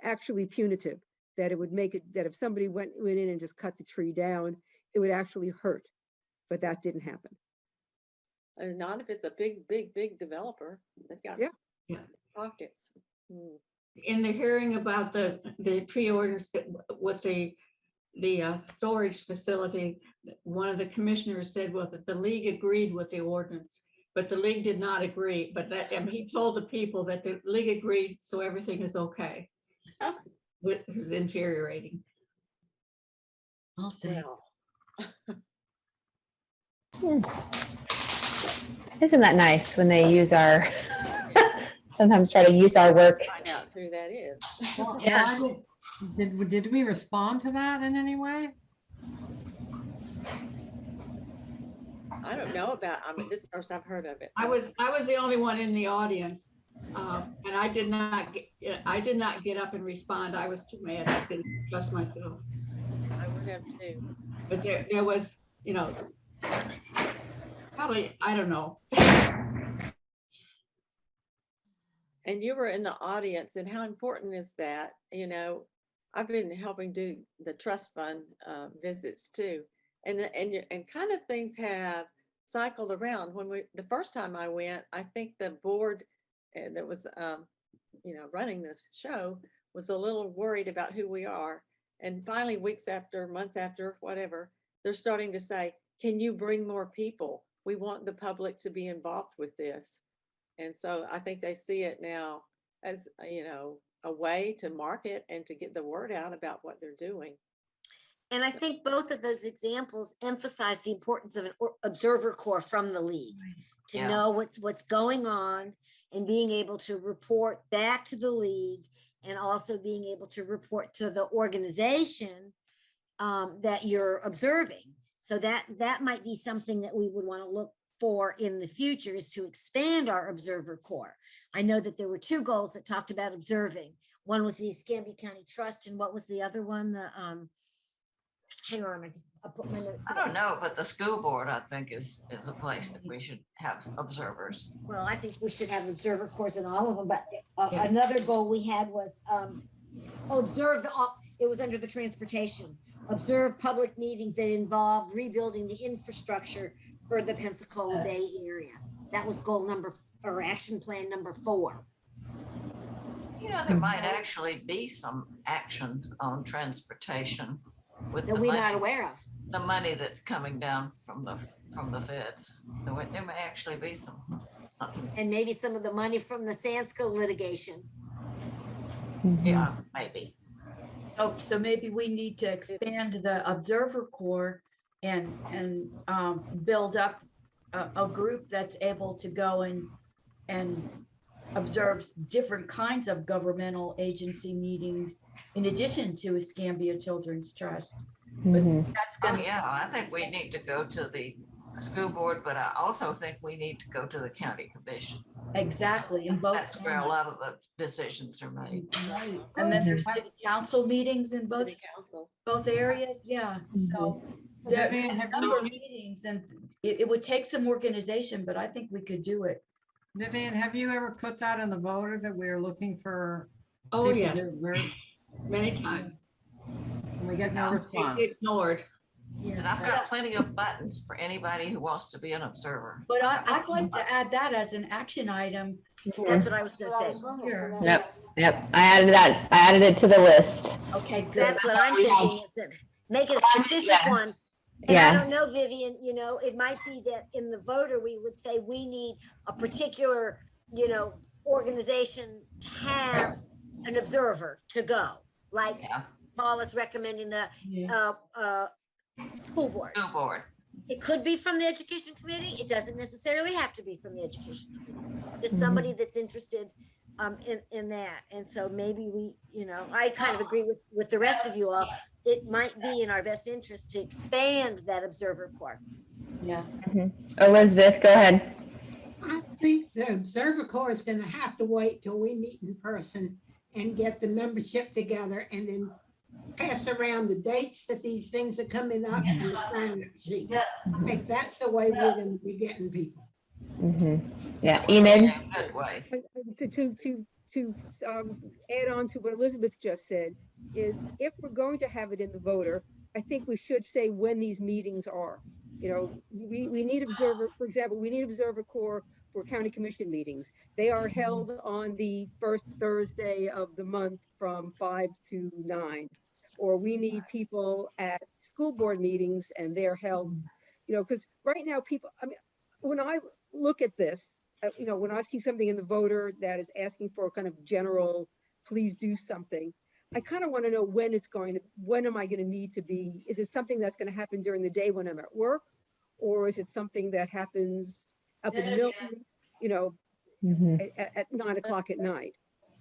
[SPEAKER 9] actually punitive, that it would make it that if somebody went in and just cut the tree down, it would actually hurt. But that didn't happen.
[SPEAKER 2] And not if it's a big developer. They've got pockets.
[SPEAKER 3] In the hearing about the tree ordinance with the storage facility, one of the commissioners said, well, that the league agreed with the ordinance, but the league did not agree. But that, and he told the people that the league agreed, so everything is okay. Which is infuriating.
[SPEAKER 1] I'll say.
[SPEAKER 4] Isn't that nice when they use our, sometimes try to use our work?
[SPEAKER 2] Find out who that is.
[SPEAKER 6] Well,
[SPEAKER 4] Yeah.
[SPEAKER 6] Did we respond to that in any way?
[SPEAKER 2] I don't know about, I mean, this is the first I've heard of it.
[SPEAKER 3] I was the only one in the audience, and I did not get up and respond. I was too mad. I couldn't trust myself.
[SPEAKER 2] I would have too.
[SPEAKER 3] But there was, you know, probably, I don't know.
[SPEAKER 2] And you were in the audience, and how important is that? You know, I've been helping do the trust fund visits too. And kind of things have cycled around. When the first time I went, I think the board that was, you know, running this show was a little worried about who we are. And finally, weeks after, months after, whatever, they're starting to say, can you bring more people? We want the public to be involved with this. And so I think they see it now as, you know, a way to market and to get the word out about what they're doing.
[SPEAKER 12] And I think both of those examples emphasize the importance of an observer corps from the league to know what's going on and being able to report back to the league, and also being able to report to the organization that you're observing. So that might be something that we would want to look for in the future is to expand our observer corps. I know that there were two goals that talked about observing. One was the Escambia County Trust, and what was the other one? The hang on, I'll put my notes.
[SPEAKER 8] I don't know, but the school board, I think, is a place that we should have observers.
[SPEAKER 12] Well, I think we should have observer corps in all of them, but
[SPEAKER 1] Yeah.
[SPEAKER 12] another goal we had was observe it was under the transportation. Observe public meetings that involved rebuilding the infrastructure for the Pensacola Bay area. That was goal number, or action plan number 4.
[SPEAKER 8] You know, there might actually be some action on transportation with
[SPEAKER 12] That
[SPEAKER 8] the
[SPEAKER 12] we're not
[SPEAKER 8] money,
[SPEAKER 12] aware of.
[SPEAKER 8] the money that's coming down from the feds. There may actually be something.
[SPEAKER 12] And maybe some of the money from the Sansco litigation.
[SPEAKER 8] Yeah, maybe.
[SPEAKER 1] Oh, so maybe we need to expand the observer corps and build up a group that's able to go and observe different kinds of governmental agency meetings in addition to Escambia Children's Trust. But that's
[SPEAKER 8] Oh,
[SPEAKER 1] gonna,
[SPEAKER 8] yeah, I think we need to go to the school board, but I also think we need to go to the county commission.
[SPEAKER 1] exactly, in both.
[SPEAKER 8] That's where a lot of the decisions are made.
[SPEAKER 1] Right. And then there's city council meetings in both,
[SPEAKER 2] City council.
[SPEAKER 1] both areas, yeah, so. There's
[SPEAKER 6] Vivian,
[SPEAKER 1] a
[SPEAKER 6] have
[SPEAKER 1] number of
[SPEAKER 6] you,
[SPEAKER 1] meetings, and it would take some organization, but I think we could do it.
[SPEAKER 6] Vivian, have you ever put that in the voter that we're looking for?
[SPEAKER 3] Oh,
[SPEAKER 6] people
[SPEAKER 3] yes,
[SPEAKER 6] to- We're,
[SPEAKER 3] many times.
[SPEAKER 6] we get no response.
[SPEAKER 3] Ignored.
[SPEAKER 8] And I've got plenty of buttons for anybody who wants to be an observer.
[SPEAKER 1] But I'd like to add that as an action item. for
[SPEAKER 12] That's what I was gonna
[SPEAKER 7] But I
[SPEAKER 12] say.
[SPEAKER 7] was wondering,
[SPEAKER 1] Here.
[SPEAKER 7] and then-
[SPEAKER 4] Yep. I added that. I added it to the list.
[SPEAKER 1] Okay, good.
[SPEAKER 12] That's what I'm thinking, is that make it a specific one. And I
[SPEAKER 4] Yeah.
[SPEAKER 12] don't know, Vivian, it might be that in the voter, we would say we need a particular, organization to have an observer to go. Like
[SPEAKER 8] Yeah,
[SPEAKER 12] Paul is recommending the
[SPEAKER 1] Yeah.
[SPEAKER 12] school board.
[SPEAKER 8] school board.
[SPEAKER 12] It could be from the education committee. It doesn't necessarily have to be from the education committee. Just somebody that's interested in that. And so maybe we, I kind of agree with the rest of you all. It might be in our best interest to expand that observer corps.
[SPEAKER 1] Yeah.
[SPEAKER 4] Elizabeth, go ahead.
[SPEAKER 11] I think the Observer Corps is gonna have to wait till we meet in person and get the membership together and then pass around the dates that these things are coming up and the sign-up sheet. I think that's the way we're gonna be getting people.
[SPEAKER 4] Yeah, Enid.
[SPEAKER 8] Yeah, good way.
[SPEAKER 9] To add on to what Elizabeth just said, is if we're going to have it in the voter, I think we should say when these meetings are. We need observer, for example, we need observer corps for county commission meetings. They are held on the first Thursday of the month from 5 to 9. Or we need people at school board meetings and they're held, because right now people, when I look at this, when I see something in the voter that is asking for kind of general, please do something, I kind of want to know when am I going to need to be? Is it something that's going to happen during the day when I'm at work? Or is it something that happens up in Milton, at 9 o'clock at night?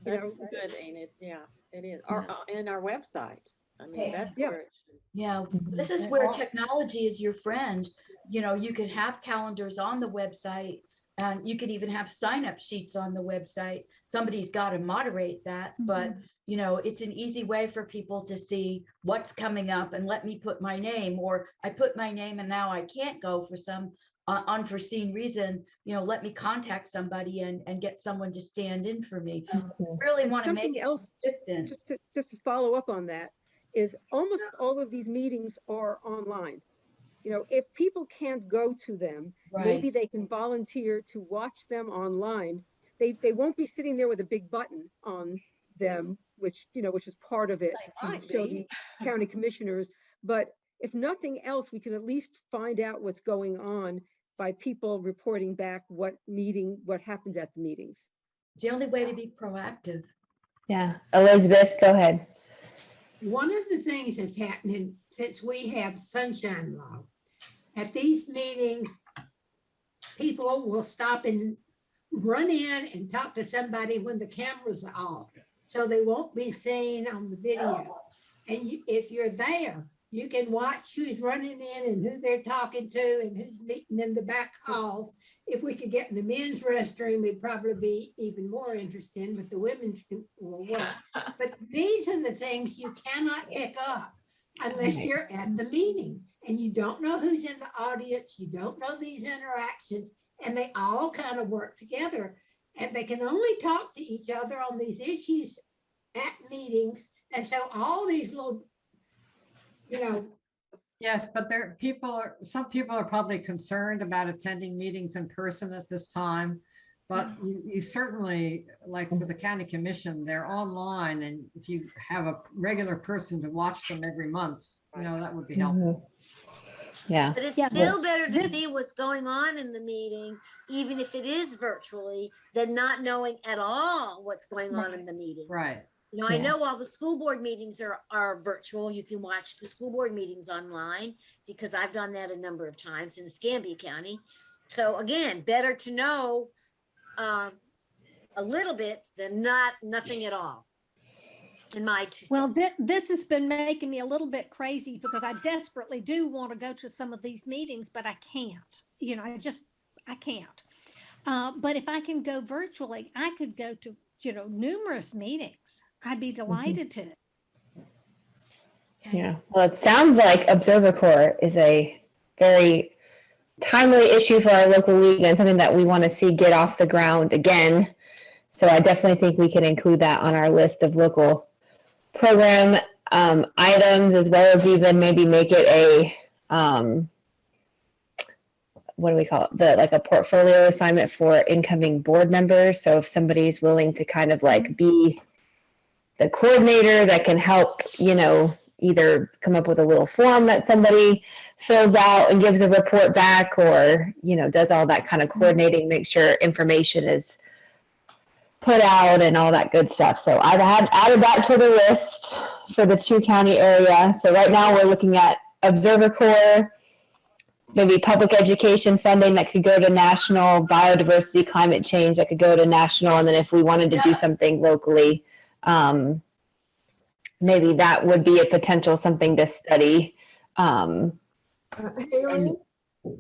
[SPEAKER 2] That's good, ain't it? Yeah, it is. Or in our website. That's
[SPEAKER 9] Yeah.
[SPEAKER 2] where it should.
[SPEAKER 1] Yeah, this is where technology is your friend. You could have calendars on the website, and you could even have sign-up sheets on the website. Somebody's got to moderate that, but it's an easy way for people to see what's coming up and let me put my name, or I put my name and now I can't go for some unforeseen reason. Let me contact somebody and get someone to stand in for me. Really want to make
[SPEAKER 9] Something
[SPEAKER 1] it
[SPEAKER 9] else,
[SPEAKER 1] consistent.
[SPEAKER 9] just to follow up on that, is almost all of these meetings are online. If people can't go to them, maybe they can volunteer to watch them online. They won't be sitting there with a big button on them, which is part of it to show the county commissioners. But if nothing else, we can at least find out what's going on by people reporting back what happens at the meetings.
[SPEAKER 1] It's the only way to be proactive.
[SPEAKER 4] Yeah, Elizabeth, go ahead.
[SPEAKER 11] One of the things that's happening since we have sunshine law, at these meetings, people will stop and run in and talk to somebody when the cameras are off, so they won't be seen on the video. And if you're there, You can watch who's running in and who they're talking to and who's meeting in the back halls. If we could get in the men's restroom, it'd probably be even more interesting, but the women's will work. But these are the things you cannot pick up unless you're at the meeting, and you don't know who's in the audience. You don't know these interactions, and they all kind of work together, and they can only talk to each other on these issues at meetings. And so all these little, you know.
[SPEAKER 6] Yes, but some people are probably concerned about attending meetings in person at this time. But you certainly, like with the county commission, they're online, and if you have a regular person to watch them every month, that would be helpful.
[SPEAKER 4] Yeah.
[SPEAKER 12] But it's still better to see what's going on in the meeting, even if it is virtually, than not knowing at all what's going on in the meeting.
[SPEAKER 6] Right.
[SPEAKER 12] I know all the school board meetings are virtual. You can watch the school board meetings online because I've done that a number of times in Escambia County. So again, better to know a little bit than nothing at all. In my 2 cents.
[SPEAKER 14] Well, this has been making me a little bit crazy because I desperately do want to go to some of these meetings, but I can't. I can't. But if I can go virtually, I could go to numerous meetings. I'd be delighted to.
[SPEAKER 4] Yeah. Well, it sounds like Observer is a very timely issue for our local league and something that we want to see get off the ground again. So I definitely think we can include that on our list of local program items, as well as even maybe make it a what do we call it, like a portfolio assignment for incoming board members. So if somebody's willing to kind of like be the coordinator that can help, either come up with a little form that somebody fills out and gives a report back, or does all that kind of coordinating, make sure information is put out and all that good stuff. So I've added that to the list for the 2-county area. So right now we're looking at Observer, maybe public education funding that could go to national, biodiversity, climate change that could go to national. And then if we wanted to do something locally, maybe that would be a potential something to study.
[SPEAKER 15] Haley?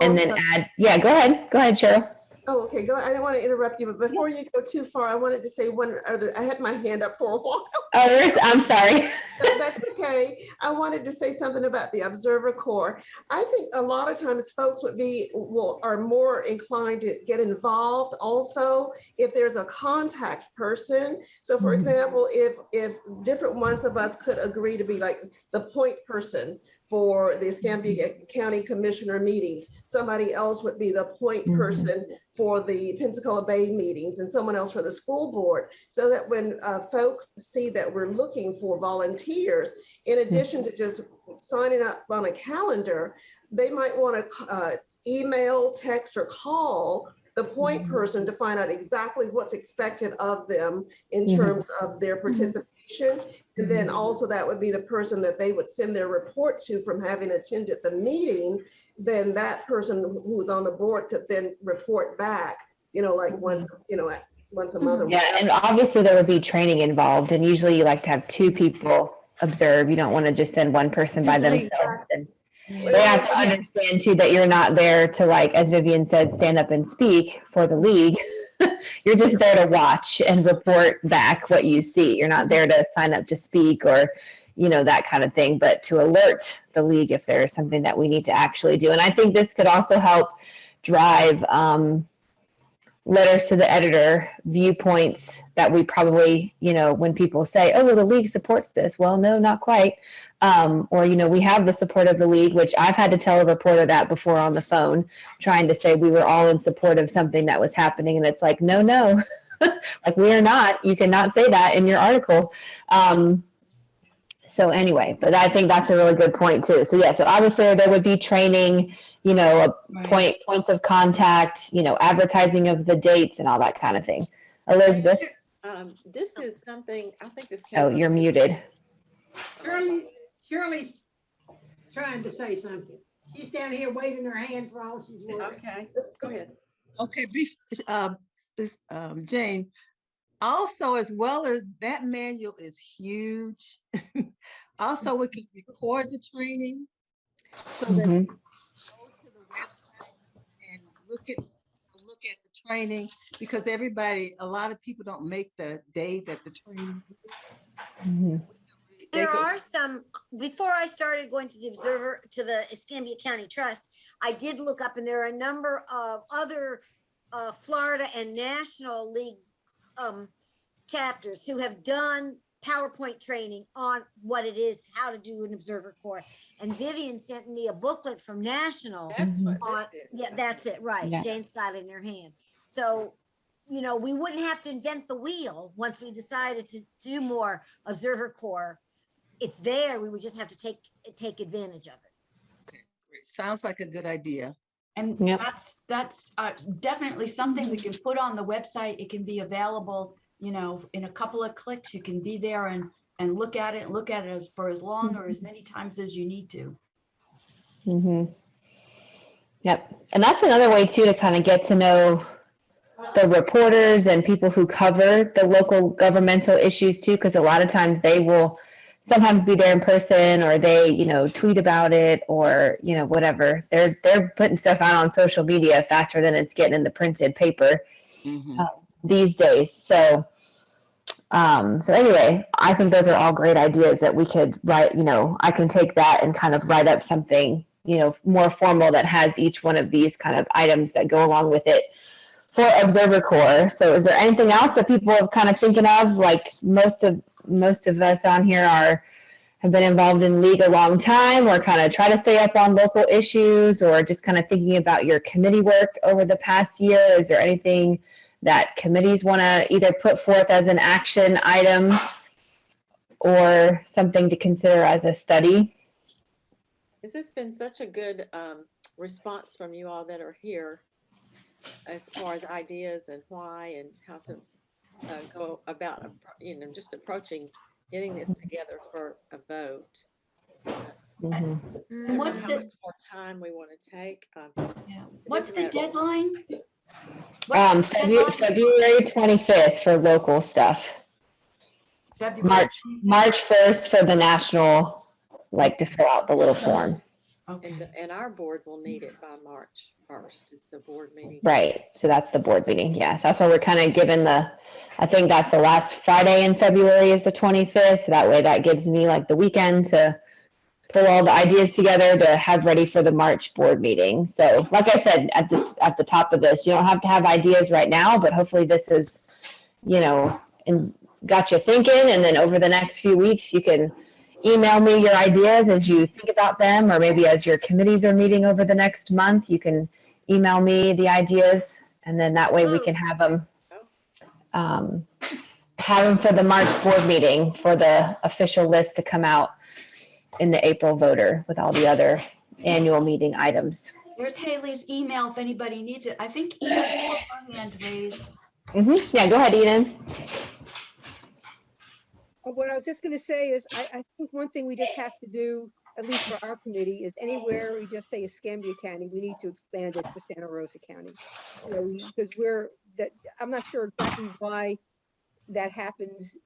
[SPEAKER 4] And then add, go ahead, Cheryl.
[SPEAKER 15] Oh, okay, go. I didn't want to interrupt you, but before you go too far, I wanted to say one other. I had my hand up for a while.
[SPEAKER 4] Oh, I'm sorry.
[SPEAKER 15] That's okay. I wanted to say something about the Observer Corps. I think a lot of times folks are more inclined to get involved also if there's a contact person. So for example, if different ones of us could agree to be like the point person for the Escambia County Commissioner meetings, somebody else would be the point person for the Pensacola Bay meetings, and someone else for the school board, so that when folks see that we're looking for volunteers, in addition to just signing up on a calendar, they might want to email, text, or call the point person to find out exactly what's expected of them in terms of their participation. And then also that would be the person that they would send their report to from having attended the meeting. Then that person who's on the board could then report back, like once a month.
[SPEAKER 4] Yeah, and obviously there would be training involved, and usually you like to have 2 people observe. You don't want to just send one person by themselves. And they have to understand too that you're not there to, like, as Vivian said, stand up and speak for the league. You're just there to watch and report back what you see. You're not there to sign up to speak or, that kind of thing, but to alert the league if there is something that we need to actually do. And I think this could also help drive letters to the editor, viewpoints that we probably, when people say, oh, well, the league supports this. Well, no, not quite. Or, we have the support of the league, which I've had to tell a reporter that before on the phone, trying to say we were all in support of something that was happening. And it's like, no, like we are not. You cannot say that in your article. So anyway, but I think that's a really good point too. So yeah, so obviously there would be training, points of contact, advertising of the dates and all that kind of thing. Elizabeth?
[SPEAKER 2] This is something, I think this.
[SPEAKER 4] Oh, you're muted.
[SPEAKER 11] Shirley's trying to say something. She's down here waving her hand for all she's worth.
[SPEAKER 2] Okay, go ahead.
[SPEAKER 13] Okay, Jane, also, as well as that manual is huge, Also, we can record the training so that
[SPEAKER 4] Mhm.
[SPEAKER 13] people go to the website and look at the training, because a lot of people don't make the day that the training is.
[SPEAKER 4] Mhm.
[SPEAKER 13] They
[SPEAKER 12] There
[SPEAKER 13] could,
[SPEAKER 12] are some, before I started going to the Observer, to the Escambia County Trust, I did look up and there are a number of other Florida and National League chapters who have done PowerPoint training on what it is, how to do an Observer Corps. And Vivian sent me a booklet from National.
[SPEAKER 2] That's what
[SPEAKER 12] on,
[SPEAKER 2] this is.
[SPEAKER 12] yeah, that's it, right.
[SPEAKER 4] Yeah.
[SPEAKER 12] Jane's got it in her hand. So, you know, we wouldn't have to invent the wheel once we decided to do more Observer Corps. It's there. We would just have to take advantage of it.
[SPEAKER 13] okay, great. Sounds like a good idea.
[SPEAKER 1] And
[SPEAKER 4] Yep.
[SPEAKER 1] that's definitely something we can put on the website. It can be available, you know, in a couple of clicks. You can be there and look at it for as long or as many times as you need to.
[SPEAKER 4] Mhm. Yep. And that's another way too to kind of get to know the reporters and people who cover the local governmental issues too, because a lot of times they will sometimes be there in person, or they, you know, tweet about it, or, you know, whatever. They're putting stuff out on social media faster than it's getting in the printed paper these days. So anyway, I think those are all great ideas that we could write. You know, I can take that and kind of write up something, you know, more formal that has each one of these kind of items that go along with it for Observer Corps. So is there anything else that people are kind of thinking of? Like most of us on here have been involved in league a long time, or kind of try to stay up on local issues, or just kind of thinking about your committee work over the past year. Is there anything that committees want to either put forth as an action item or something to consider as a study?
[SPEAKER 2] This has been such a good response from you all that are here, as far as ideas and why and how to go about, you know, just approaching getting this together for a vote.
[SPEAKER 1] And
[SPEAKER 2] How
[SPEAKER 1] what's
[SPEAKER 2] much
[SPEAKER 1] the
[SPEAKER 2] more time we want to take.
[SPEAKER 1] what's the deadline?
[SPEAKER 4] February 25th for local stuff.
[SPEAKER 1] February
[SPEAKER 4] March 1st for the national, like to fill out the little form.
[SPEAKER 1] Okay.
[SPEAKER 2] And our board will need it by March 1st is the board meeting.
[SPEAKER 4] Right. So that's the board meeting. Yes. That's why we're kind of given I think that's the last Friday in February is the 25th. So that way that gives me like the weekend to pull all the ideas together to have ready for the March board meeting. So like I said, at the top of this, you don't have to have ideas right now, but hopefully this is, you know, and got you thinking. And then over the next few weeks, you can email me your ideas as you think about them, or maybe as your committees are meeting over the next month, you can email me the ideas, and then that way we can have them for the March board meeting for the official list to come out in the April voter with all the other annual meeting items.
[SPEAKER 1] There's Haley's email if anybody needs it. I think Enid had her hand raised.
[SPEAKER 4] Yeah, go ahead, Eden.
[SPEAKER 9] What I was just gonna say is, I think one thing we just have to do, at least for our committee, is anywhere we just say Escambia County, we need to expand it for Santa Rosa County. You know, because I'm not sure exactly why that happens.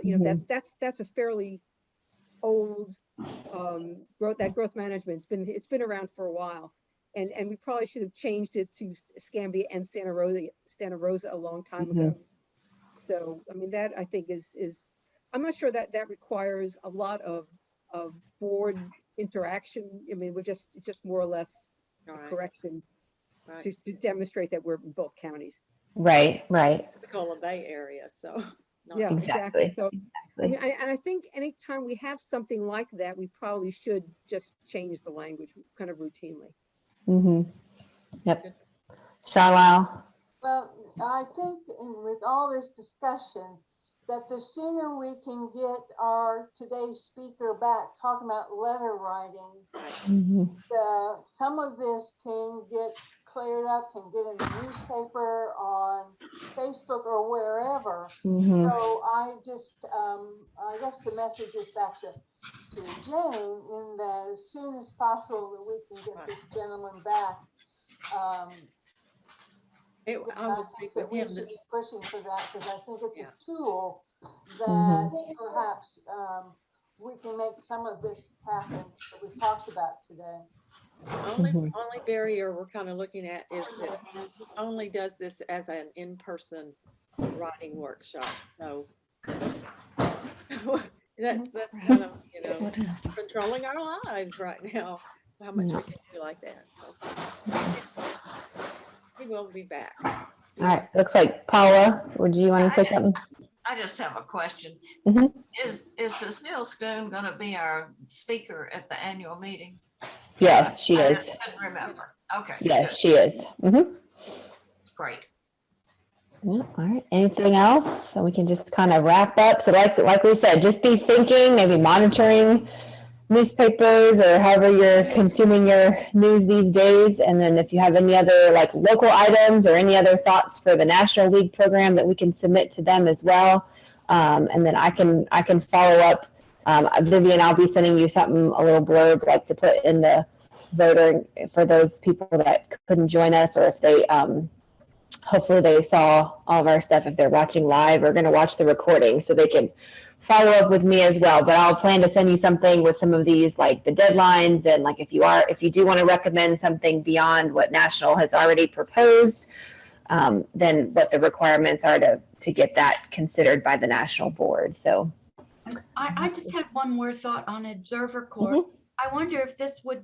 [SPEAKER 9] You know, that's a fairly old growth management. It's been around for a while. And we probably should have changed it to Escambia and Santa Rosa a long time ago. So, I mean, that I think is I'm not sure that requires a lot of board interaction. I mean, we're just more or less a correction to demonstrate that we're in both counties.
[SPEAKER 4] Right.
[SPEAKER 2] We call a Bay Area, so.
[SPEAKER 9] Yeah, exactly. So,
[SPEAKER 4] exactly.
[SPEAKER 9] I mean, I think anytime we have something like that, we probably should just change the language kind of routinely.
[SPEAKER 4] Yep. Charlisle.
[SPEAKER 7] Well, I think with all this discussion, that the sooner we can get our today's speaker back talking about letter writing, some of this can get cleared up, can get in the newspaper, on Facebook or wherever. So I just, I guess the message is back to Jane in that as soon as possible that we can get this gentleman back.
[SPEAKER 2] I will speak with him.
[SPEAKER 7] We should be pushing for that because I think it's a tool that perhaps we can make some of this happen that we've talked about today.
[SPEAKER 2] Only barrier we're kind of looking at is that he only does this as an in-person writing workshop. So that's kind of, you know, controlling our lives right now, how much we can do like that. So he will be back.
[SPEAKER 4] All right, looks like Paula, would you want to say something?
[SPEAKER 8] I just have a question.
[SPEAKER 4] Mhm.
[SPEAKER 8] Is Cecile Schoon going to be our speaker at the annual meeting?
[SPEAKER 4] Yes, she
[SPEAKER 8] I
[SPEAKER 4] is.
[SPEAKER 8] just couldn't remember. Okay.
[SPEAKER 4] Yes, she is.
[SPEAKER 8] Great.
[SPEAKER 4] Yeah, all right. Anything else? So we can just kind of wrap up. So like we said, just be thinking, maybe monitoring newspapers or however you're consuming your news these days. And then if you have any other like local items or any other thoughts for the National League program that we can submit to them as well. And then I can follow up. Vivian, I'll be sending you something, a little blurb like to put in the voter for those people that couldn't join us, or if they hopefully they saw all of our stuff, if they're watching live or going to watch the recording, so they can follow up with me as well. But I'll plan to send you something with some of these, like the deadlines, and like if you do want to recommend something beyond what National has already proposed, then what the requirements are to get that considered by the National Board. So
[SPEAKER 1] I just had one more thought on Observer Corps. I wonder if this would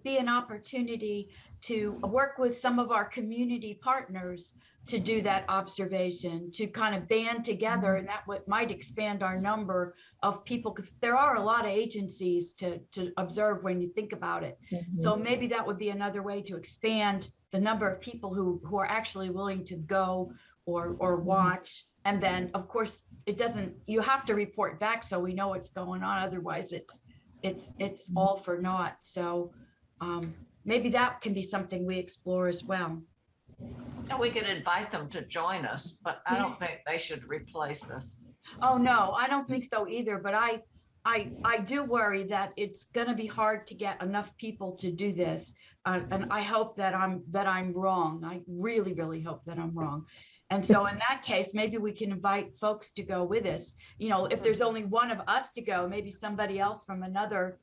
[SPEAKER 1] be an opportunity to work with some of our community partners to do that observation, to kind of band together, and that might expand our number of people, because there are a lot of agencies to observe when you think about it. So maybe that would be another way to expand the number of people who are actually willing to go or watch. And then of course you have to report back so we know what's going on, otherwise it's all for naught. So maybe that can be something we explore as well.
[SPEAKER 8] And we could invite them to join us, but I don't think they should replace us.
[SPEAKER 1] Oh, no, I don't think so either. But I do worry that it's going to be hard to get enough people to do this. And I hope that I'm wrong. I really, really hope that I'm wrong. And so in that case, maybe we can invite folks to go with us. You know, if there's only one of us to go, maybe somebody else from another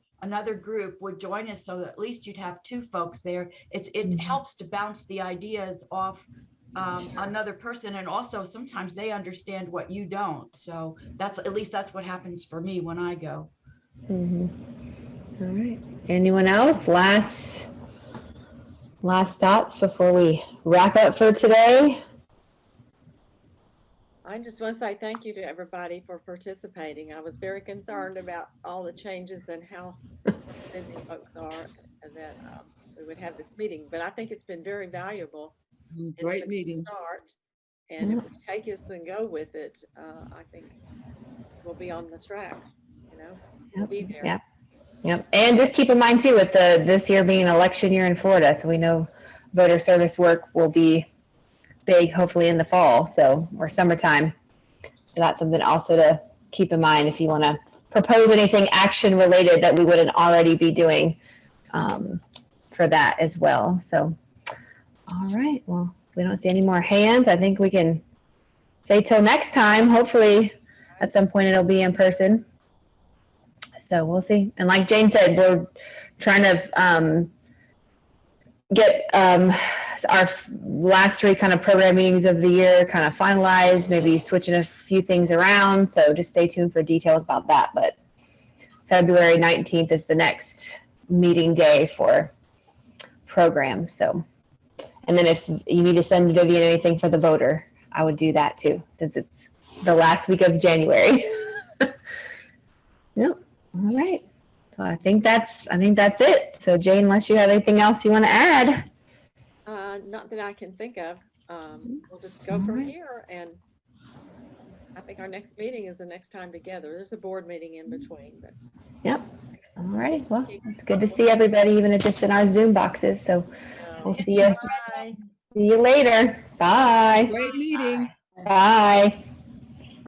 [SPEAKER 1] group would join us, so that at least you'd have two folks there. It helps to bounce the ideas off another person, and also sometimes they understand what you don't. So at least that's what happens for me when I go.
[SPEAKER 4] All right. Anyone else? Last thoughts before we wrap up for today?
[SPEAKER 2] I just want to say thank you to everybody for participating. I was very concerned about all the changes and how busy folks are, and that we would have this meeting, but I think it's been very valuable.
[SPEAKER 13] Great meeting.
[SPEAKER 2] Start, and if we take us and go with it, I think we'll be on the track, you know, we'll be there.
[SPEAKER 4] Yep. And just keep in mind too, with this year being an election year in Florida, so we know voter service work will be big, hopefully in the fall, or summertime. So that's something also to keep in mind if you want to propose anything action related that we wouldn't already be doing for that as well. So, all right. Well, we don't see any more hands. I think we can say till next time. Hopefully at some point it'll be in person. So we'll see. And like Jane said, we're trying to get our last 3 kind of program meetings of the year kind of finalized, maybe switching a few things around. So just stay tuned for details about that. But February 19th is the next meeting day for program. So, and then if you need to send Vivian anything for the voter, I would do that too, since it's the last week of January. Yep. All right. So I think that's it. So Jane, unless you have anything else you want to add.
[SPEAKER 2] Not that I can think of. We'll just go from here, and I think our next meeting is the next time together. There's a board meeting in between, but
[SPEAKER 4] yep. All right. Well, it's good to see everybody, even if just in our Zoom boxes. So we'll see you.
[SPEAKER 2] Bye.
[SPEAKER 4] See you later. Bye.
[SPEAKER 13] Great meeting.
[SPEAKER 4] Bye.